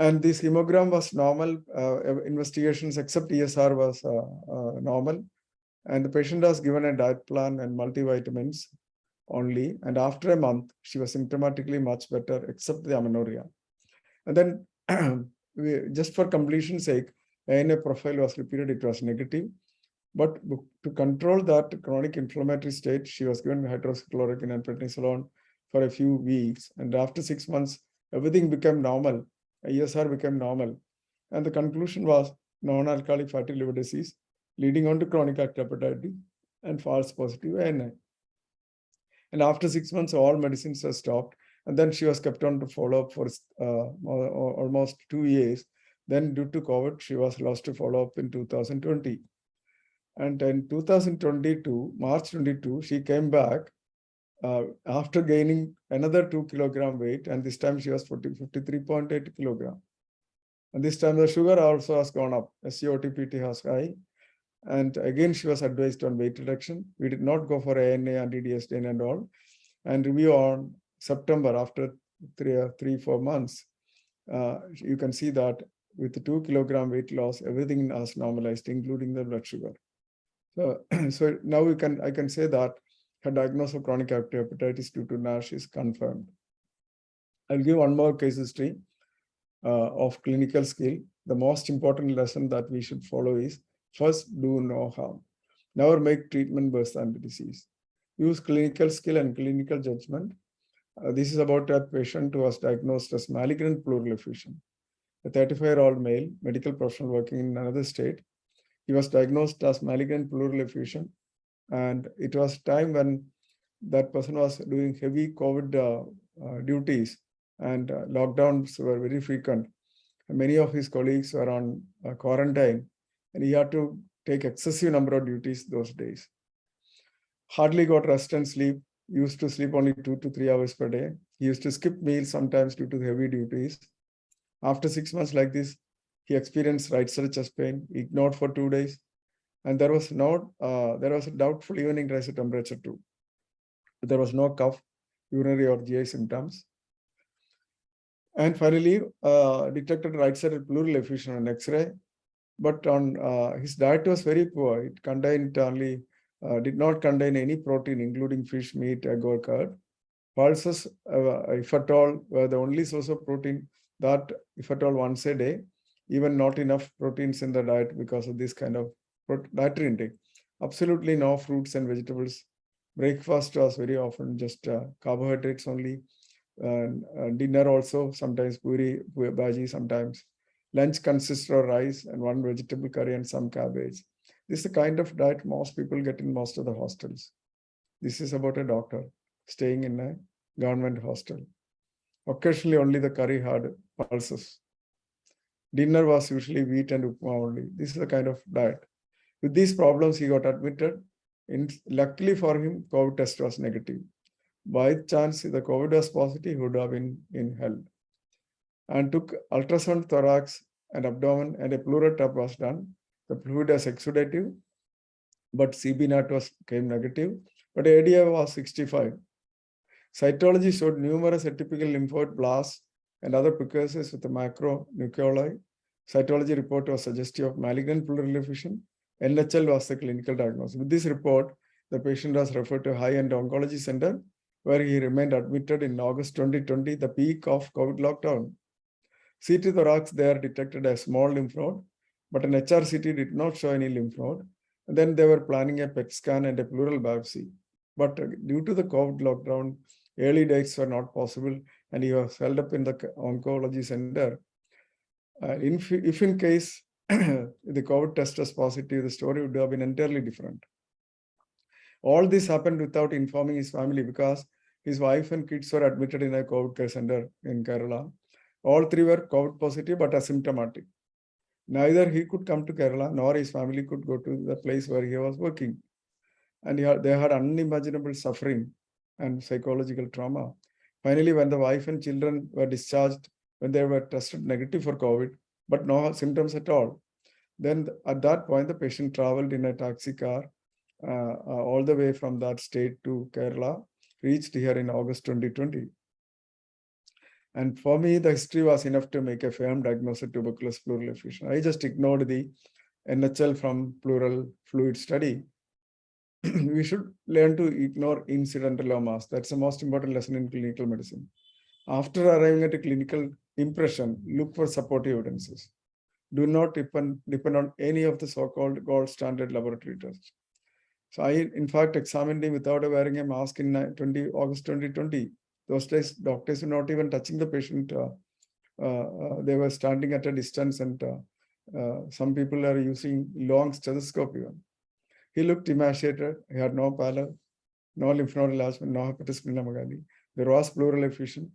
And this hemogram was normal. Investigations except ESR was normal. And the patient was given a diet plan and multivitamins only. And after a month, she was symptomatically much better, except the amenorrhea. And then, just for completion's sake, ANA profile was repeated. It was negative. But to control that chronic inflammatory state, she was given hydroxychloroquine and prednisolone for a few weeks. And after 6 months, everything became normal. ESR became normal. And the conclusion was non-alcoholic fatty liver disease, leading on to chronic active hepatitis and false positive ANA. And after 6 months, all medicines were stopped. And then she was kept on to follow up for almost 2 years. Then due to COVID, she was lost to follow up in 2020. And in 2022, March 22, she came back after gaining another 2 kilogram weight. And this time she was 53.8 kilogram. And this time the sugar also has gone up. SCOTPT has high. And again, she was advised on weight reduction. We did not go for ANA, anti-DS-DNA and all. And review on September after 3-4 months. You can see that with the 2 kilogram weight loss, everything has normalized, including the blood sugar. So now I can say that her diagnosis of chronic active hepatitis due to NASH is confirmed. I'll give one more case history of clinical skill. The most important lesson that we should follow is first, do no harm. Never make treatment worse than the disease. Use clinical skill and clinical judgment. This is about a patient who was diagnosed as malignant pleural effusion. A 35-year-old male, medical professional working in another state. He was diagnosed as malignant pleural effusion. And it was time when that person was doing heavy COVID duties. and lockdowns were very frequent. Many of his colleagues were on quarantine, and he had to take excessive number of duties those days. Hardly got rest and sleep. Used to sleep only 2 to 3 hours per day. He used to skip meals sometimes due to heavy duties. After 6 months like this, he experienced right side chest pain, ignored for 2 days, and there was a doubtful evening rise temperature too. There was no cough, urinary or GI symptoms. And finally, detected right-sided pleural effusion on X-ray, but on his diet was very poor. It contained only did not contain any protein, including fish, meat, egg, or curd. Pulses, if at all, were the only source of protein. That, if at all, once a day, even not enough proteins in the diet because of this kind of dietary intake. Absolutely no fruits and vegetables. Breakfast was very often just carbohydrates only. Dinner also, sometimes puri, bhaji, sometimes. Lunch consists of rice and one vegetable curry and some cabbage. This is the kind of diet most people get in most of the hostels. This is about a doctor staying in a government hostel. Occasionally only the curry had pulses. Dinner was usually wheat and upma only. This is the kind of diet. With these problems, he got admitted. Luckily for him, COVID test was negative. By chance, if the COVID was positive, he would have been in hell. And took ultrasound thorax and abdomen, and a pleural tap was done. The fluid was exudative, but CB naught came negative, but ADA was 65. Cytology showed numerous atypical lymphoid blasts and other precursors with the macronucleoli. Cytology report was suggestive of malignant pleural effusion. NHL was the clinical diagnosis. With this report, the patient was referred to a high-end oncology center, where he remained admitted in August 2020, the peak of COVID lockdown. CT thorax there detected a small lymph node, but an HRCT did not show any lymph node. And then they were planning a PET scan and a pleural biopsy. But due to the COVID lockdown, early dates were not possible, and he was held up in the oncology center. If in case the COVID test was positive, the story would have been entirely different. All this happened without informing his family because his wife and kids were admitted in a COVID care center in Kerala. All three were COVID positive but asymptomatic. Neither he could come to Kerala nor his family could go to the place where he was working. And they had unimaginable suffering and psychological trauma. Finally, when the wife and children were discharged, when they were tested negative for COVID, but no symptoms at all, then at that point, the patient traveled in a taxi car all the way from that state to Kerala, reached here in August 2020. And for me, the history was enough to make a firm diagnosis of tuberculous pleural effusion. I just ignored the NHL from pleural fluid study. We should learn to ignore incidentallomas. That's the most important lesson in clinical medicine. After arriving at a clinical impression, look for supportive evidences. Do not depend on any of the so-called gold standard laboratory tests. So I, in fact, examined him without wearing a mask in August 2020. Those days, doctors were not even touching the patient. They were standing at a distance, and some people are using long stethoscope even. He looked emaciated. He had no pallor, no lymph node enlargement, no hepatic splenomegaly. There was pleural effusion,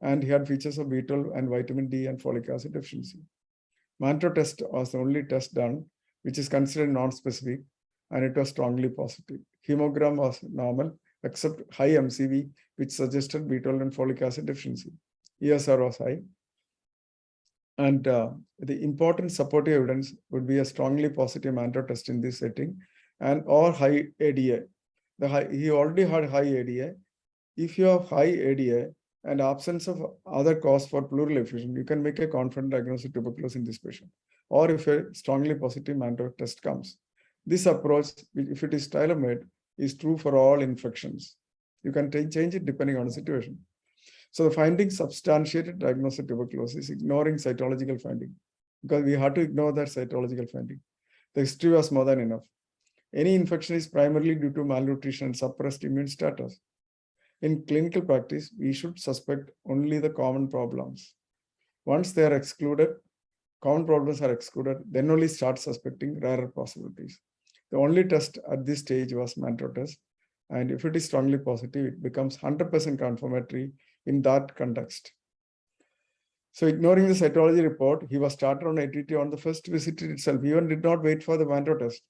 and he had features of B12 and vitamin D and folic acid deficiency. Mantra test was the only test done, which is considered non-specific, and it was strongly positive. Hemogram was normal, except high MCV, which suggested B12 and folic acid deficiency. ESR was high. And the important supportive evidence would be a strongly positive Mantra test in this setting, and or high ADA. He already had high ADA. If you have high ADA and absence of other cause for pleural effusion, you can make a confident diagnosis of tuberculosis in this patient. Or if a strongly positive Mantra test comes. This approach, if it is tailor-made, is true for all infections. You can change it depending on the situation. So the findings substantiated diagnosis of tuberculosis, ignoring cytological finding, because we had to ignore that cytological finding. The history was more than enough. Any infection is primarily due to malnutrition and suppressed immune status. In clinical practice, we should suspect only the common problems. Once they are excluded, common problems are excluded, then only start suspecting rarer possibilities. The only test at this stage was Mantra test. And if it is strongly positive, it becomes 100% confirmatory in that context. So ignoring the cytology report, he was started on ATT on the first visit itself. He even did not wait for the Manto test,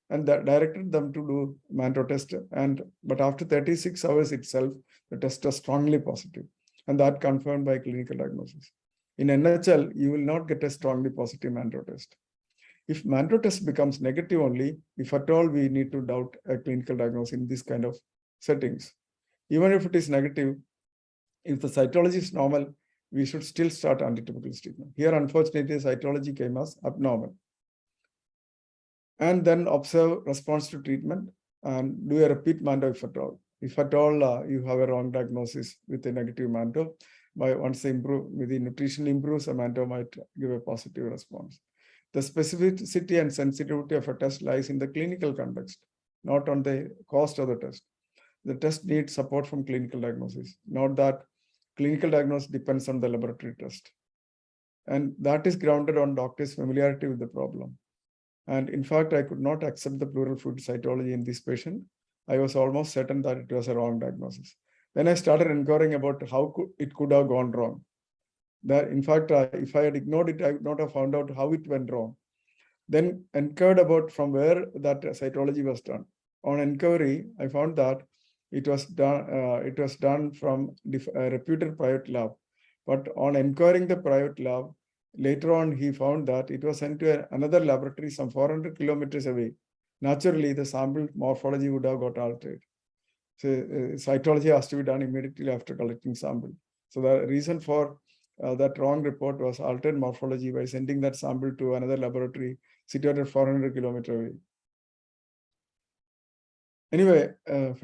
and that directed them to do Manto test. But after 36 hours itself, the test was strongly positive, and that confirmed by clinical diagnosis. In NHL, you will not get a strongly positive Manto test. If Manto test becomes negative only, if at all we need to doubt a clinical diagnosis in this kind of settings. Even if it is negative, if the cytology is normal, we should still start antitypical treatment. Here, unfortunately, cytology came as abnormal. And then observe response to treatment and do a repeat Manto if at all. If at all you have a wrong diagnosis with a negative Manto, once the nutrition improves, a Manto might give a positive response. The specificity and sensitivity of a test lies in the clinical context, not on the cost of the test. The test needs support from clinical diagnosis, not that clinical diagnosis depends on the laboratory test. And that is grounded on doctors' familiarity with the problem. And in fact, I could not accept the pleural fluid cytology in this patient. I was almost certain that it was a wrong diagnosis. Then I started inquiring about how it could have gone wrong. That, in fact, if I had ignored it, I would not have found out how it went wrong. Then inquired about from where that cytology was done. On inquiry, I found that it was done from a reputed private lab. But on inquiring the private lab, later on he found that it was sent to another laboratory some 400 kilometers away. Naturally, the sample morphology would have got altered. So cytology has to be done immediately after collecting sample. So the reason for that wrong report was altered morphology by sending that sample to another laboratory situated 400 kilometers away. Anyway, the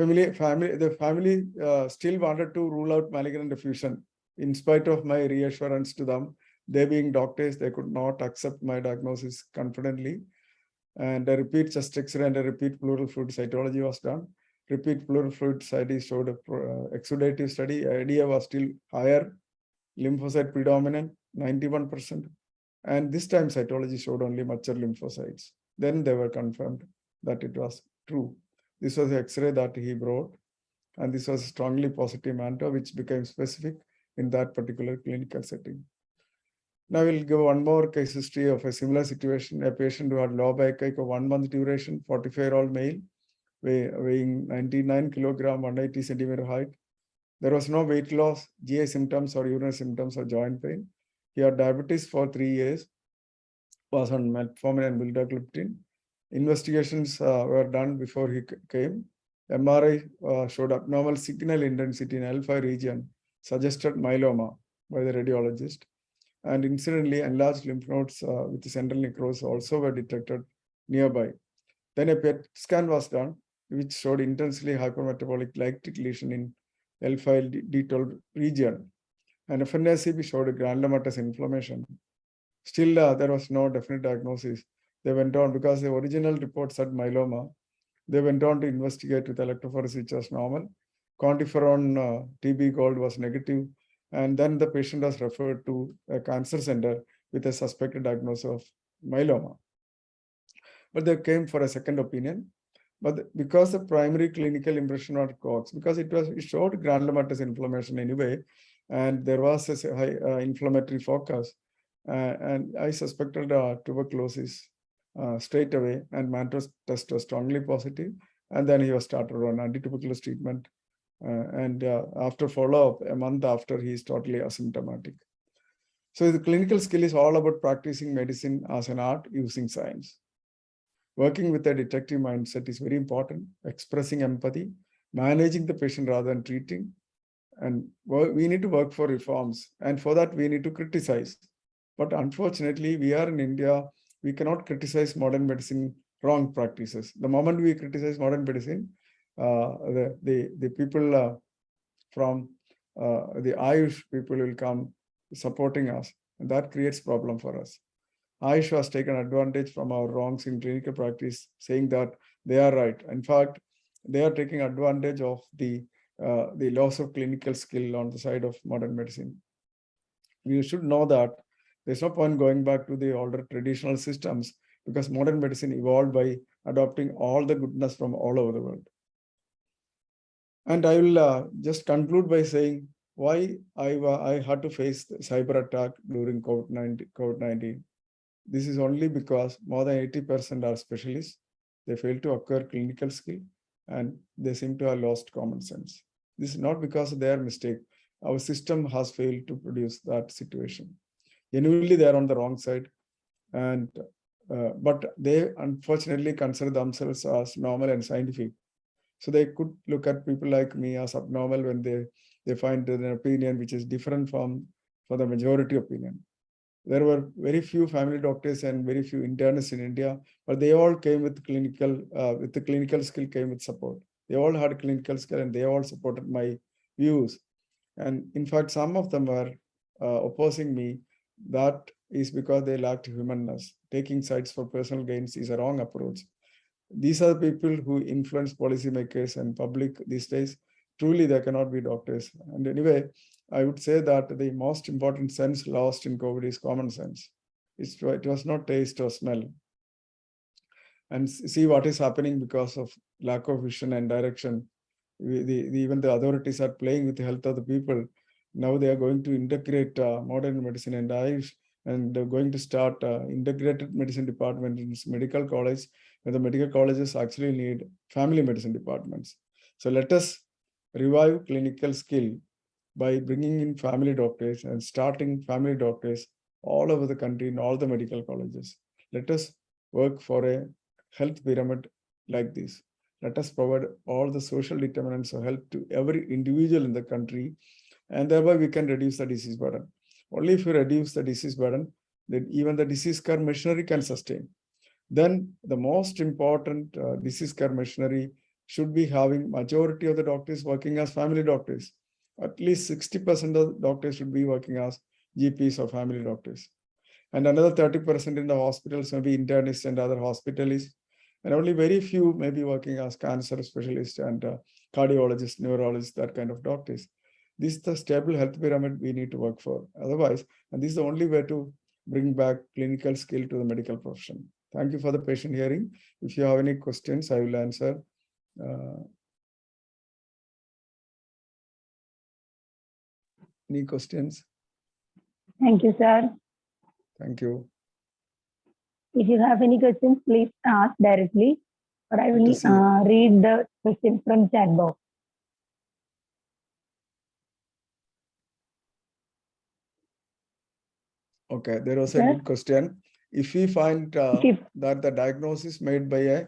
family still wanted to rule out malignant diffusion. In spite of my reassurance to them, they being doctors, they could not accept my diagnosis confidently. And a repeat chest X-ray and a repeat pleural fluid cytology was done. Repeat pleural fluid study showed a exudative study. IDA was still higher, lymphocyte predominant, 91%. And this time cytology showed only mature lymphocytes. Then they were confirmed that it was true. This was the X-ray that he brought. And this was strongly positive Manto, which became specific in that particular clinical setting. Now we'll give one more case history of a similar situation. A patient who had low backache of 1 month duration, 45-year-old male, weighing 99 kilogram, 180 centimeter height. There was no weight loss, GI symptoms or urinary symptoms or joint pain. He had diabetes for 3 years, was on metformin and vildagliptin. Investigations were done before he came. MRI showed abnormal signal intensity in L5 region, suggested myeloma by the radiologist. And incidentally, enlarged lymph nodes with central necrosis also were detected nearby. Then a PET scan was done, which showed intensely hypermetabolic lactic lesion in L5-D12 region. And FNACB showed a granulomatous inflammation. Still, there was no definite diagnosis. They went on, because the original report said myeloma, they went on to investigate with electrophoresis, which was normal. Quantiferon TB gold was negative. And then the patient was referred to a cancer center with a suspected diagnosis of myeloma. But they came for a second opinion. But because the primary clinical impression was COX, because it showed granulomatous inflammation anyway, and there was a high inflammatory focus, and I suspected tuberculosis straight away, and Manto test was strongly positive, and then he was started on antituberculous treatment. After follow-up, a month after, he is totally asymptomatic. So the clinical skill is all about practicing medicine as an art using science. Working with a detective mindset is very important, expressing empathy, managing the patient rather than treating. And we need to work for reforms. And for that, we need to criticize. But unfortunately, we are in India, we cannot criticize modern medicine wrong practices. The moment we criticize modern medicine, the people from the Ayush people will come supporting us, and that creates problem for us. Ayush has taken advantage from our wrongs in clinical practice, saying that they are right. In fact, they are taking advantage of the loss of clinical skill on the side of modern medicine. We should know that there's no point going back to the older traditional systems, because modern medicine evolved by adopting all the goodness from all over the world. And I will just conclude by saying why I had to face the cyber attack during COVID-19. This is only because more than 80% are specialists. They fail to acquire clinical skill and they seem to have lost common sense. This is not because of their mistake. Our system has failed to produce that situation. Genuinely, they are on the wrong side, and but they unfortunately consider themselves as normal and scientific. So they could look at people like me as abnormal when they find an opinion which is different from the majority opinion. There were very few family doctors and very few internists in India, but they all came with the clinical skill came with support. They all had clinical skill and they all supported my views. And in fact, some of them were opposing me. That is because they lacked humanness. Taking sides for personal gains is a wrong approach. These are the people who influence policymakers and public these days. Truly, they cannot be doctors. And anyway, I would say that the most important sense lost in COVID is common sense. It was not taste or smell. And see what is happening because of lack of vision and direction. Even the authorities are playing with the health of the people. Now they are going to integrate modern medicine and Ayush, and they're going to start integrated medicine department in medical college, and the medical colleges actually need family medicine departments. So let us revive clinical skill by bringing in family doctors and starting family doctors all over the country in all the medical colleges. Let us work for a health pyramid like this. Let us provide all the social determinants of health to every individual in the country, and thereby we can reduce the disease burden. Only if we reduce the disease burden, then even the disease care machinery can sustain. Then the most important disease care machinery should be having majority of the doctors working as family doctors. At least 60% of doctors should be working as GPs or family doctors. And another 30% in the hospitals may be internists and other hospitalists. And only very few may be working as cancer specialists and cardiologists, neurologists, that kind of doctors. This is the stable health pyramid we need to work for. Otherwise, and this is the only way to bring back clinical skill to the medical profession. Thank you for the patient hearing. If you have any questions, I will answer. Any questions? Thank you, sir. Thank you. If you have any questions, please ask directly, or I will read the question from chat box. Okay, there was a good question. If we find that the diagnosis made by a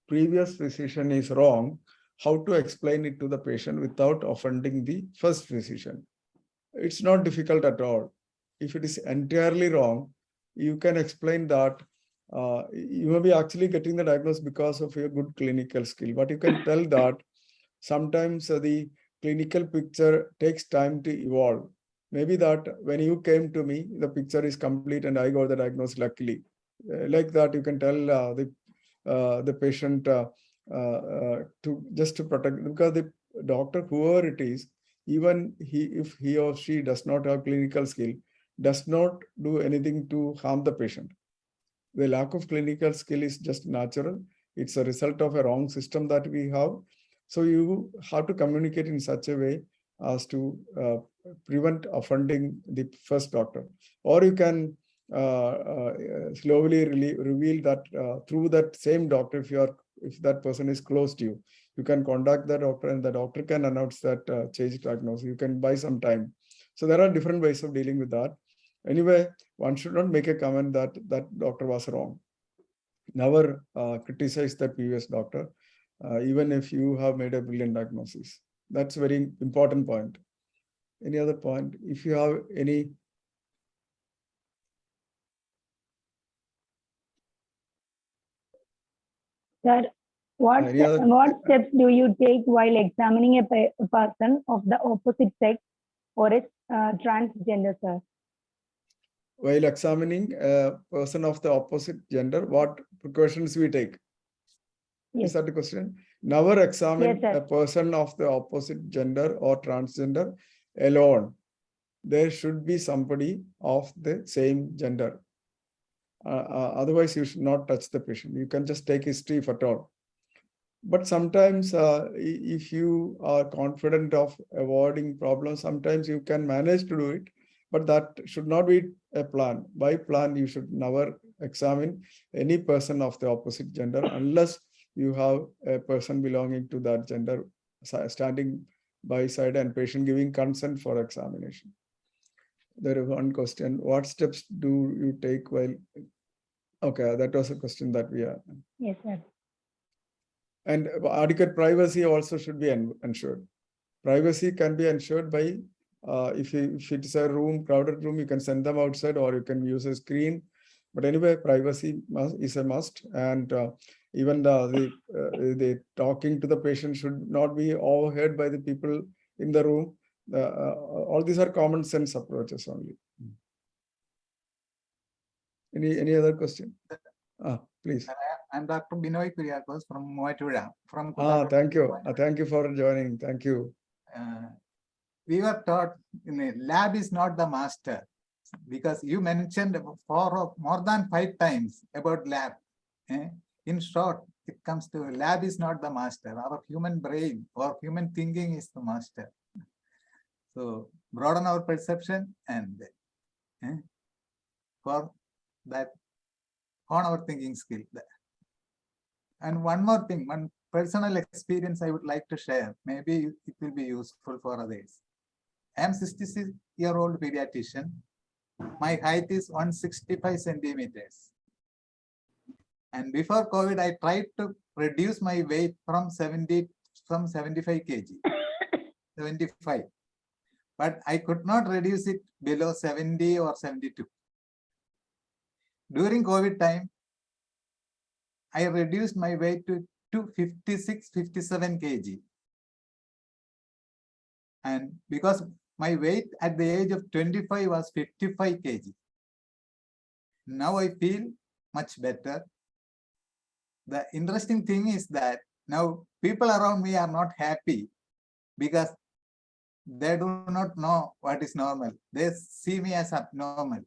previous physician is wrong, how to explain it to the patient without offending the first physician? It's not difficult at all. If it is entirely wrong, you can explain that you may be actually getting the diagnosis because of your good clinical skill, but you can tell that sometimes the clinical picture takes time to evolve. Maybe that when you came to me, the picture is complete and I got the diagnosis luckily. Like that, you can tell the patient to just to protect, because the doctor, whoever it is, even if he or she does not have clinical skill, does not do anything to harm the patient. The lack of clinical skill is just natural. It's a result of a wrong system that we have. So you have to communicate in such a way as to prevent offending the first doctor. Or you can slowly reveal that through that same doctor, if that person is close to you, you can contact the doctor and the doctor can announce that change diagnosis. You can buy some time. So there are different ways of dealing with that. Anyway, one should not make a comment that that doctor was wrong. Never criticize the previous doctor, even if you have made a brilliant diagnosis. That's a very important point. Any other point? If you have any. Sir, what steps do you take while examining a person of the opposite sex or a transgender, sir? While examining a person of the opposite gender, what precautions we take? Yes. Is that the question? Never examine a person of the opposite gender or transgender alone. There should be somebody of the same gender. Otherwise, you should not touch the patient. You can just take history if at all. But sometimes if you are confident of avoiding problems, sometimes you can manage to do it, but that should not be a plan. By plan, you should never examine any person of the opposite gender unless you have a person belonging to that gender standing by side and patient giving consent for examination. There is one question: what steps do you take while? Okay, that was a question that we are. Yes, sir. And adequate privacy also should be ensured. Privacy can be ensured by if it's a room, crowded room, you can send them outside or you can use a screen. But anyway, privacy is a must, and even the talking to the patient should not be overheard by the people in the room. All these are common sense approaches only. Any other question? Please. I'm Dr. Binoy Kuriakos from Moatura. Thank you. Thank you for joining. Thank you. We were taught lab is not the master, because you mentioned more than 5 times about lab. In short, it comes to lab is not the master. Our human brain or human thinking is the master. So broaden our perception and for that on our thinking skill. And one more thing, one personal experience I would like to share. Maybe it will be useful for others. I am 66-year-old pediatrician. My height is 165 centimeters. And before COVID, I tried to reduce my weight from 75 kg, 75. But I could not reduce it below 70 or 72. During COVID time, I reduced my weight to 56, 57 kg. And because my weight at the age of 25 was 55 kg. Now I feel much better. The interesting thing is that now people around me are not happy because they do not know what is normal. They see me as abnormal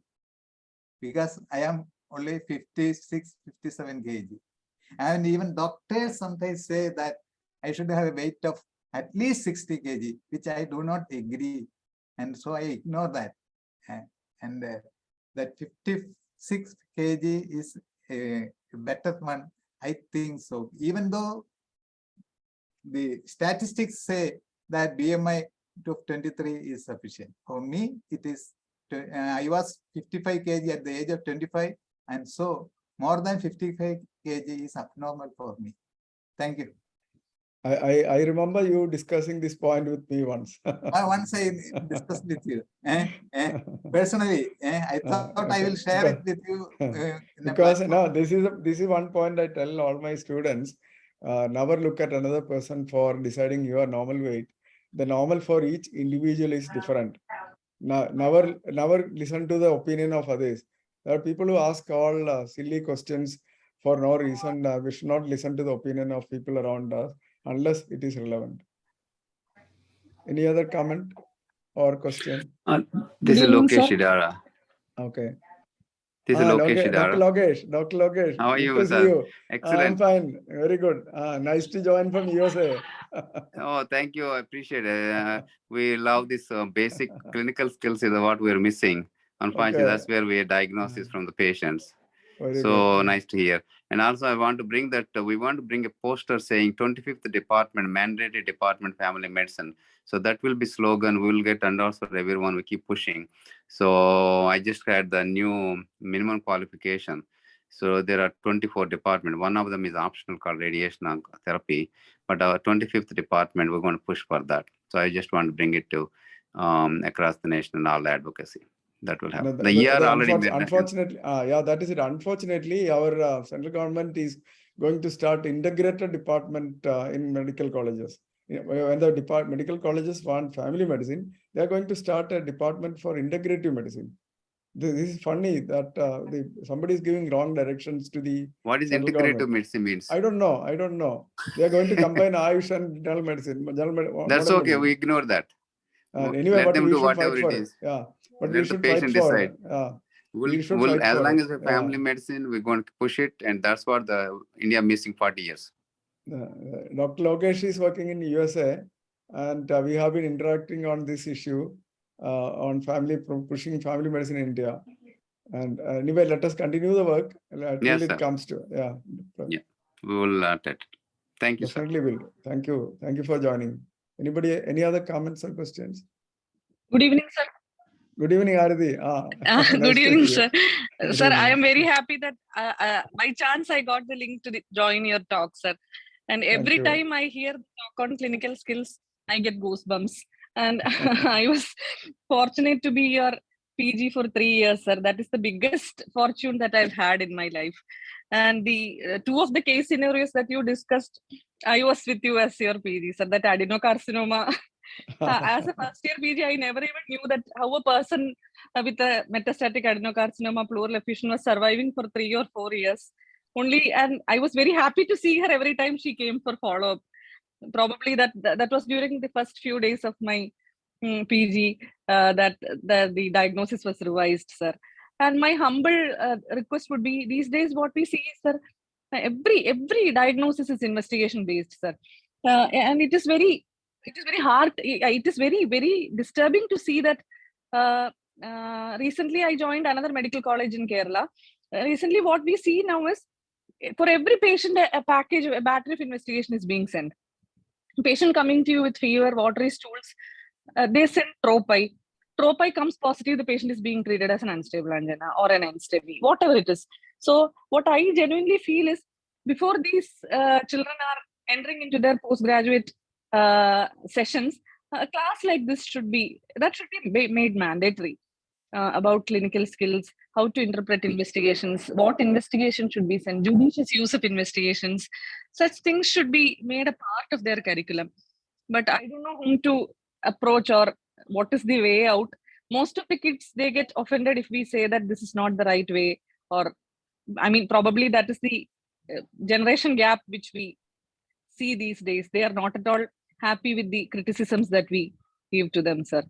because I am only 56, 57 kg. And even doctors sometimes say that I should have a weight of at least 60 kg, which I do not agree. And so I ignore that. And that 56 kg is a better one, I think so. Even though the statistics say that BMI of 23 is sufficient. For me, it is, I was 55 kg at the age of 25. And so more than 55 kg is abnormal for me. Thank you. I remember you discussing this point with me once. Once I discussed with you. Personally, I thought I will share it with you. Because this is one point I tell all my students. Never look at another person for deciding your normal weight. The normal for each individual is different. Never listen to the opinion of others. There are people who ask all silly questions for no reason. We should not listen to the opinion of people around us unless it is relevant. Any other comment or question? This is Lokesh Shidara. Okay. This is Lokesh Shidara. Dr. Lokesh. How are you, good to sir? See you. Excellent. I'm fine. Very good. Nice to join from USA. Oh, thank you. I appreciate it. We love this basic clinical skills is what we're missing. Unfortunately, that's where we diagnosis from the patients. Very so good. Nice to hear. And also I want to bring that, we want to bring a poster saying 25th department, mandatory department, family medicine. So that will be slogan. We will get endorsed for everyone. We keep pushing. So I just had the new minimum qualification. So there are 24 departments. One of them is optional called radiation therapy. But our 25th department, we're going to push for that. So I just want to bring it to across the nation and all the advocacy. That will happen. Unfortunately, that is it. Unfortunately, our central government is going to start integrated department in medical colleges. When the medical colleges want family medicine, they are going to start a department for integrative medicine. This is funny that somebody is giving wrong directions to the. What is integrative medicine means? I don't know. They are going to combine Ayush and general medicine. That's okay. Medicine. We ignore that. Anyway, let them do whatever it is. Yeah, but let the patient decide. We'll as long as the family medicine, we're going to push it, and that's what the India missing 40 years. Dr. Lokesh is working in USA, and we have been interacting on this issue on pushing family medicine in India. And anyway, let us continue the work until Yes, it sir. comes to Yeah, we will attend. Thank you, definitely will. Thank you. Thank you for joining. Anybody, any other comments or questions? Good evening, sir. Good evening, Arati. Nice Good to evening, see you. sir. Good Sir, I evening. am very happy that by chance I got the link to join your talk, sir. And every you. time I hear the talk on clinical skills, I get goosebumps. And I was fortunate to be your PG for 3 years, sir. That is the biggest fortune that I've had in my life. And the two of the case scenarios that you discussed, I was with you as your PG, sir. That adenocarcinoma. As a first year PG, I never even knew that how a person with a metastatic adenocarcinoma pleural effusion was surviving for 3 or 4 years. Only, and I was very happy to see her every time she came for follow-up. Probably that was during the first few days of my PG that the diagnosis was revised, sir. And my humble request would be, these days what we see is, sir, every diagnosis is investigation based, sir, and it is very hard. It is very disturbing to see that. Recently, I joined another medical college in Kerala. Recently, what we see now is, for every patient, a battery of investigation is being sent. Patient coming to you with fever, watery stools, they send tropi. Tropi comes positive, the patient is being treated as an unstable angina or an NSTEMI, whatever it is. So what I genuinely feel is, before these children are entering into their postgraduate sessions, a class like this should be made mandatory about clinical skills, how to interpret investigations, what investigation should be sent, judicious use of investigations. Such things should be made a part of their curriculum. But I don't know whom to approach or what is the way out. Most of the kids, they get offended if we say that this is not the right way, or I mean, probably that is the generation gap which we see these days. They are not at all happy with the criticisms that we give to them, sir.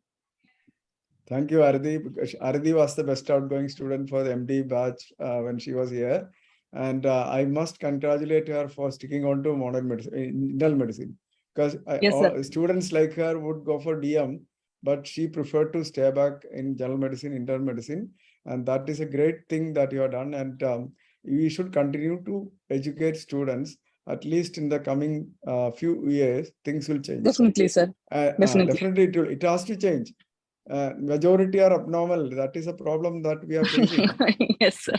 Thank you, Arati, because Arati was the best outgoing student for the MD batch when she was here. And I must congratulate her for sticking on to modern medicine, internal medicine. Because Yes, students like her would go for DM, but she preferred to stay back in general medicine, internal medicine. And that is a great thing that you have done. And we should continue to educate students. At least in the coming few years, things will change. Definitely, sir. Definitely, it has to change. Majority are abnormal. That is a problem that we are facing. Yes, sir.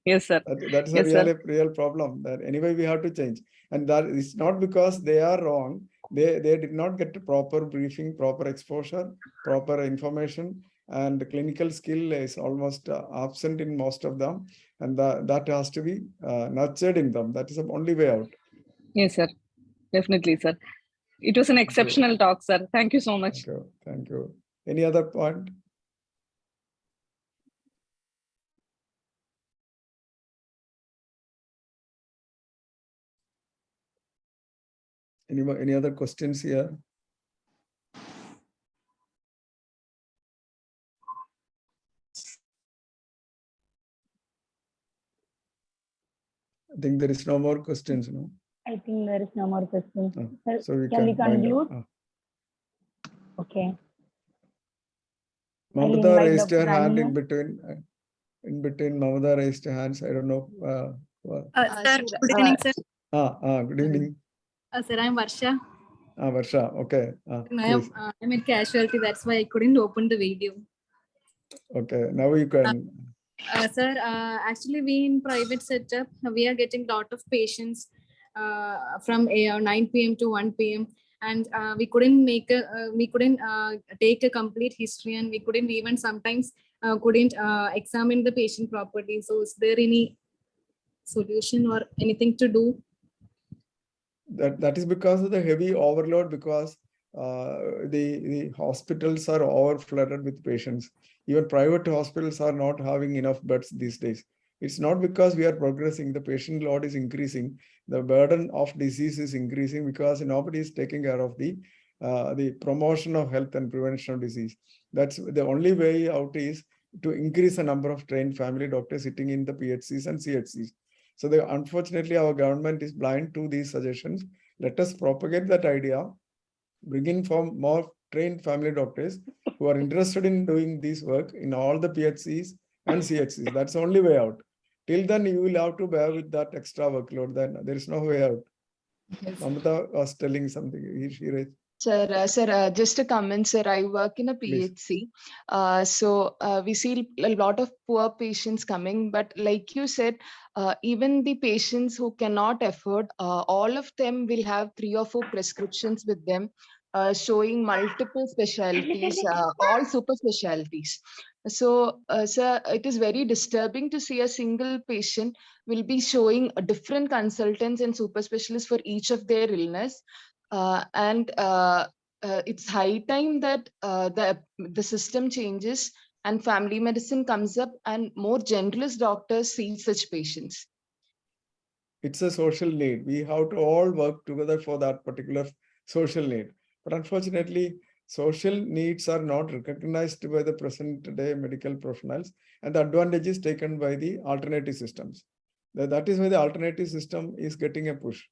Yes, sir. That is a real problem that anyway we have to change. And that is not because they are wrong. They did not get proper briefing, proper exposure, proper information, and the clinical skill is almost absent in most of them. And that has to be nurtured in them. That is the only way out. Yes, sir. Definitely, sir. It was an exceptional talk, sir. Thank you so much. Thank you. Any other point? Any other questions here? I think there is no more questions, no? I think there is no more questions. So we Can we conclude? Okay. Mamata raised her hand in between. Mamata raised her hands. I don't know. Sir, good evening, sir. Good evening. Sir, I'm Varsha. Varsha, okay. I'm in casualty. That's why I couldn't open the video. Okay, now you can. Sir, actually, we in private setup, we are getting a lot of patients from 9 p.m. to 1 p.m. And we couldn't take a complete history, and we couldn't even sometimes examine the patient properly. So is there any solution or anything to do? That is because of the heavy overload, because the hospitals are overflooded with patients. Even private hospitals are not having enough beds these days. It's not because we are progressing, the patient load is increasing, the burden of disease is increasing because nobody is taking care of the promotion of health and prevention of disease. That's the only way out, is to increase the number of trained family doctors sitting in the PHCs and CHCs. So unfortunately, our government is blind to these suggestions. Let us propagate that idea, bring in from more trained family doctors who are interested in doing this work in all the PHCs and CHCs. That's the only way out. Till then, you will have to bear with that extra workload. Then there is no way out. Mamata was telling something. She raised. Sir, just a comment, sir. I work in a Please. PHC. We see a lot of poor patients coming, but like you said, even the patients who cannot afford, all of them will have 3 or 4 prescriptions with them, showing multiple specialties, all super specialties. So, sir, it is very disturbing to see a single patient will be showing different consultants and super specialists for each of their illness. It's high time that the system changes and family medicine comes up and more generalist doctors see such patients. It's a social need. We have to all work together for that particular social need. But unfortunately, social needs are not recognized by the present day medical professionals, and the advantage is taken by the alternative systems. That is why the alternative system is getting a push.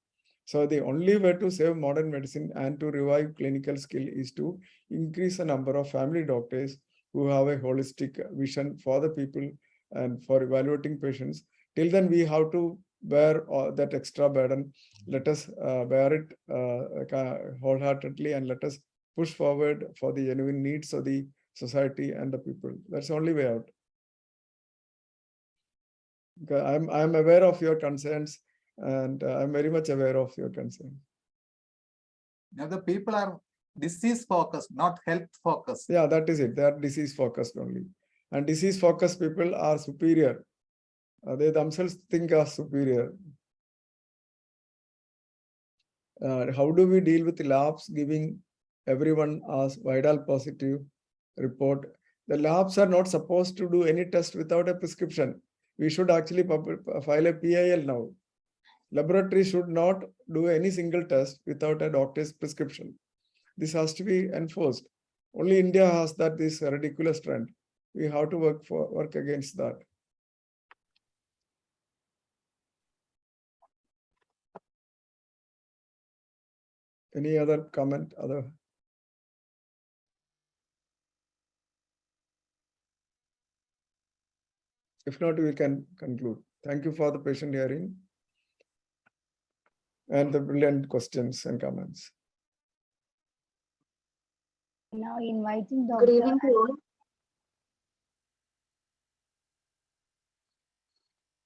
So the only way to save modern medicine and to revive clinical skill is to increase the number of family doctors who have a holistic vision for the people and for evaluating patients. Till then, we have to bear that extra burden. Let us bear it wholeheartedly, and let us push forward for the genuine needs of the society and the people. That's the only way out. I'm aware of your concerns, and I'm very much aware of your concern. Now the people are disease focused, not health focused. Yeah, that is it. They are disease focused only. And disease focused people are superior. They themselves think are superior. How do we deal with labs giving everyone as viral positive report? The labs are not supposed to do any test without a prescription. We should actually file a PIL now. Laboratory should not do any single test without a doctor's prescription. This has to be enforced. Only India has this ridiculous trend. We have to work against that. Any other comment? If not, we can conclude. Thank you for the patient hearing and the brilliant questions and comments. Now inviting Good Dr. evening to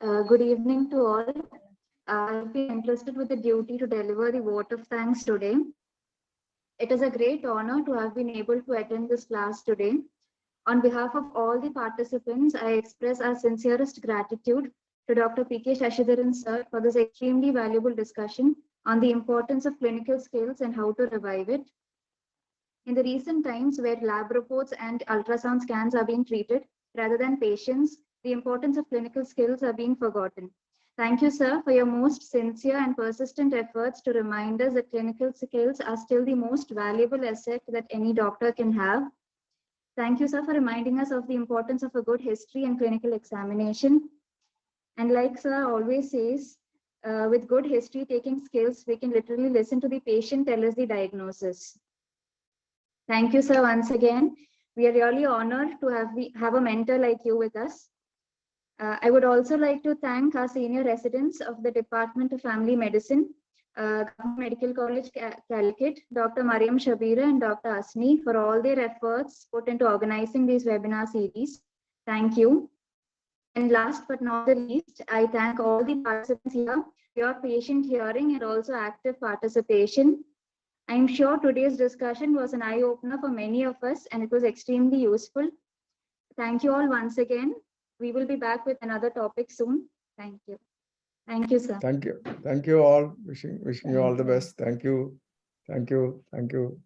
all. Good evening to all. I've been entrusted with the duty to deliver the vote of thanks today. It is a great honor to have been able to attend this class today. On behalf of all the participants, I express our sincerest gratitude to Dr. P.K.Sasidharan sir for this extremely valuable discussion on the importance of clinical skills and how to revive it. In the recent times where lab reports and ultrasound scans are being treated rather than patients, the importance of clinical skills are being forgotten. Thank you, sir, for your most sincere and persistent efforts to remind us that clinical skills are still the most valuable asset that any doctor can have. Thank you, sir, for reminding us of the importance of a good history and clinical examination. And like sir always says, with good history taking skills, we can literally listen to the patient tell us the diagnosis. Thank you, sir, once again. We are really honored to have a mentor like you with us. I would also like to thank our senior residents of the Department of Family Medicine, Medical College, Calicut, Dr. Mariam Shabira and Dr. Asni for all their efforts put into organizing these webinar series. Thank you. And last but not the least, I thank all the participants here, your patient hearing and also active participation. I'm sure today's discussion was an eye-opener for many of us and it was extremely useful. Thank you all once again. We will be back with another topic soon. Thank you. Thank you, sir. Thank you. Thank you all. Wishing you all the best. Thank you. Thank you. Thank you.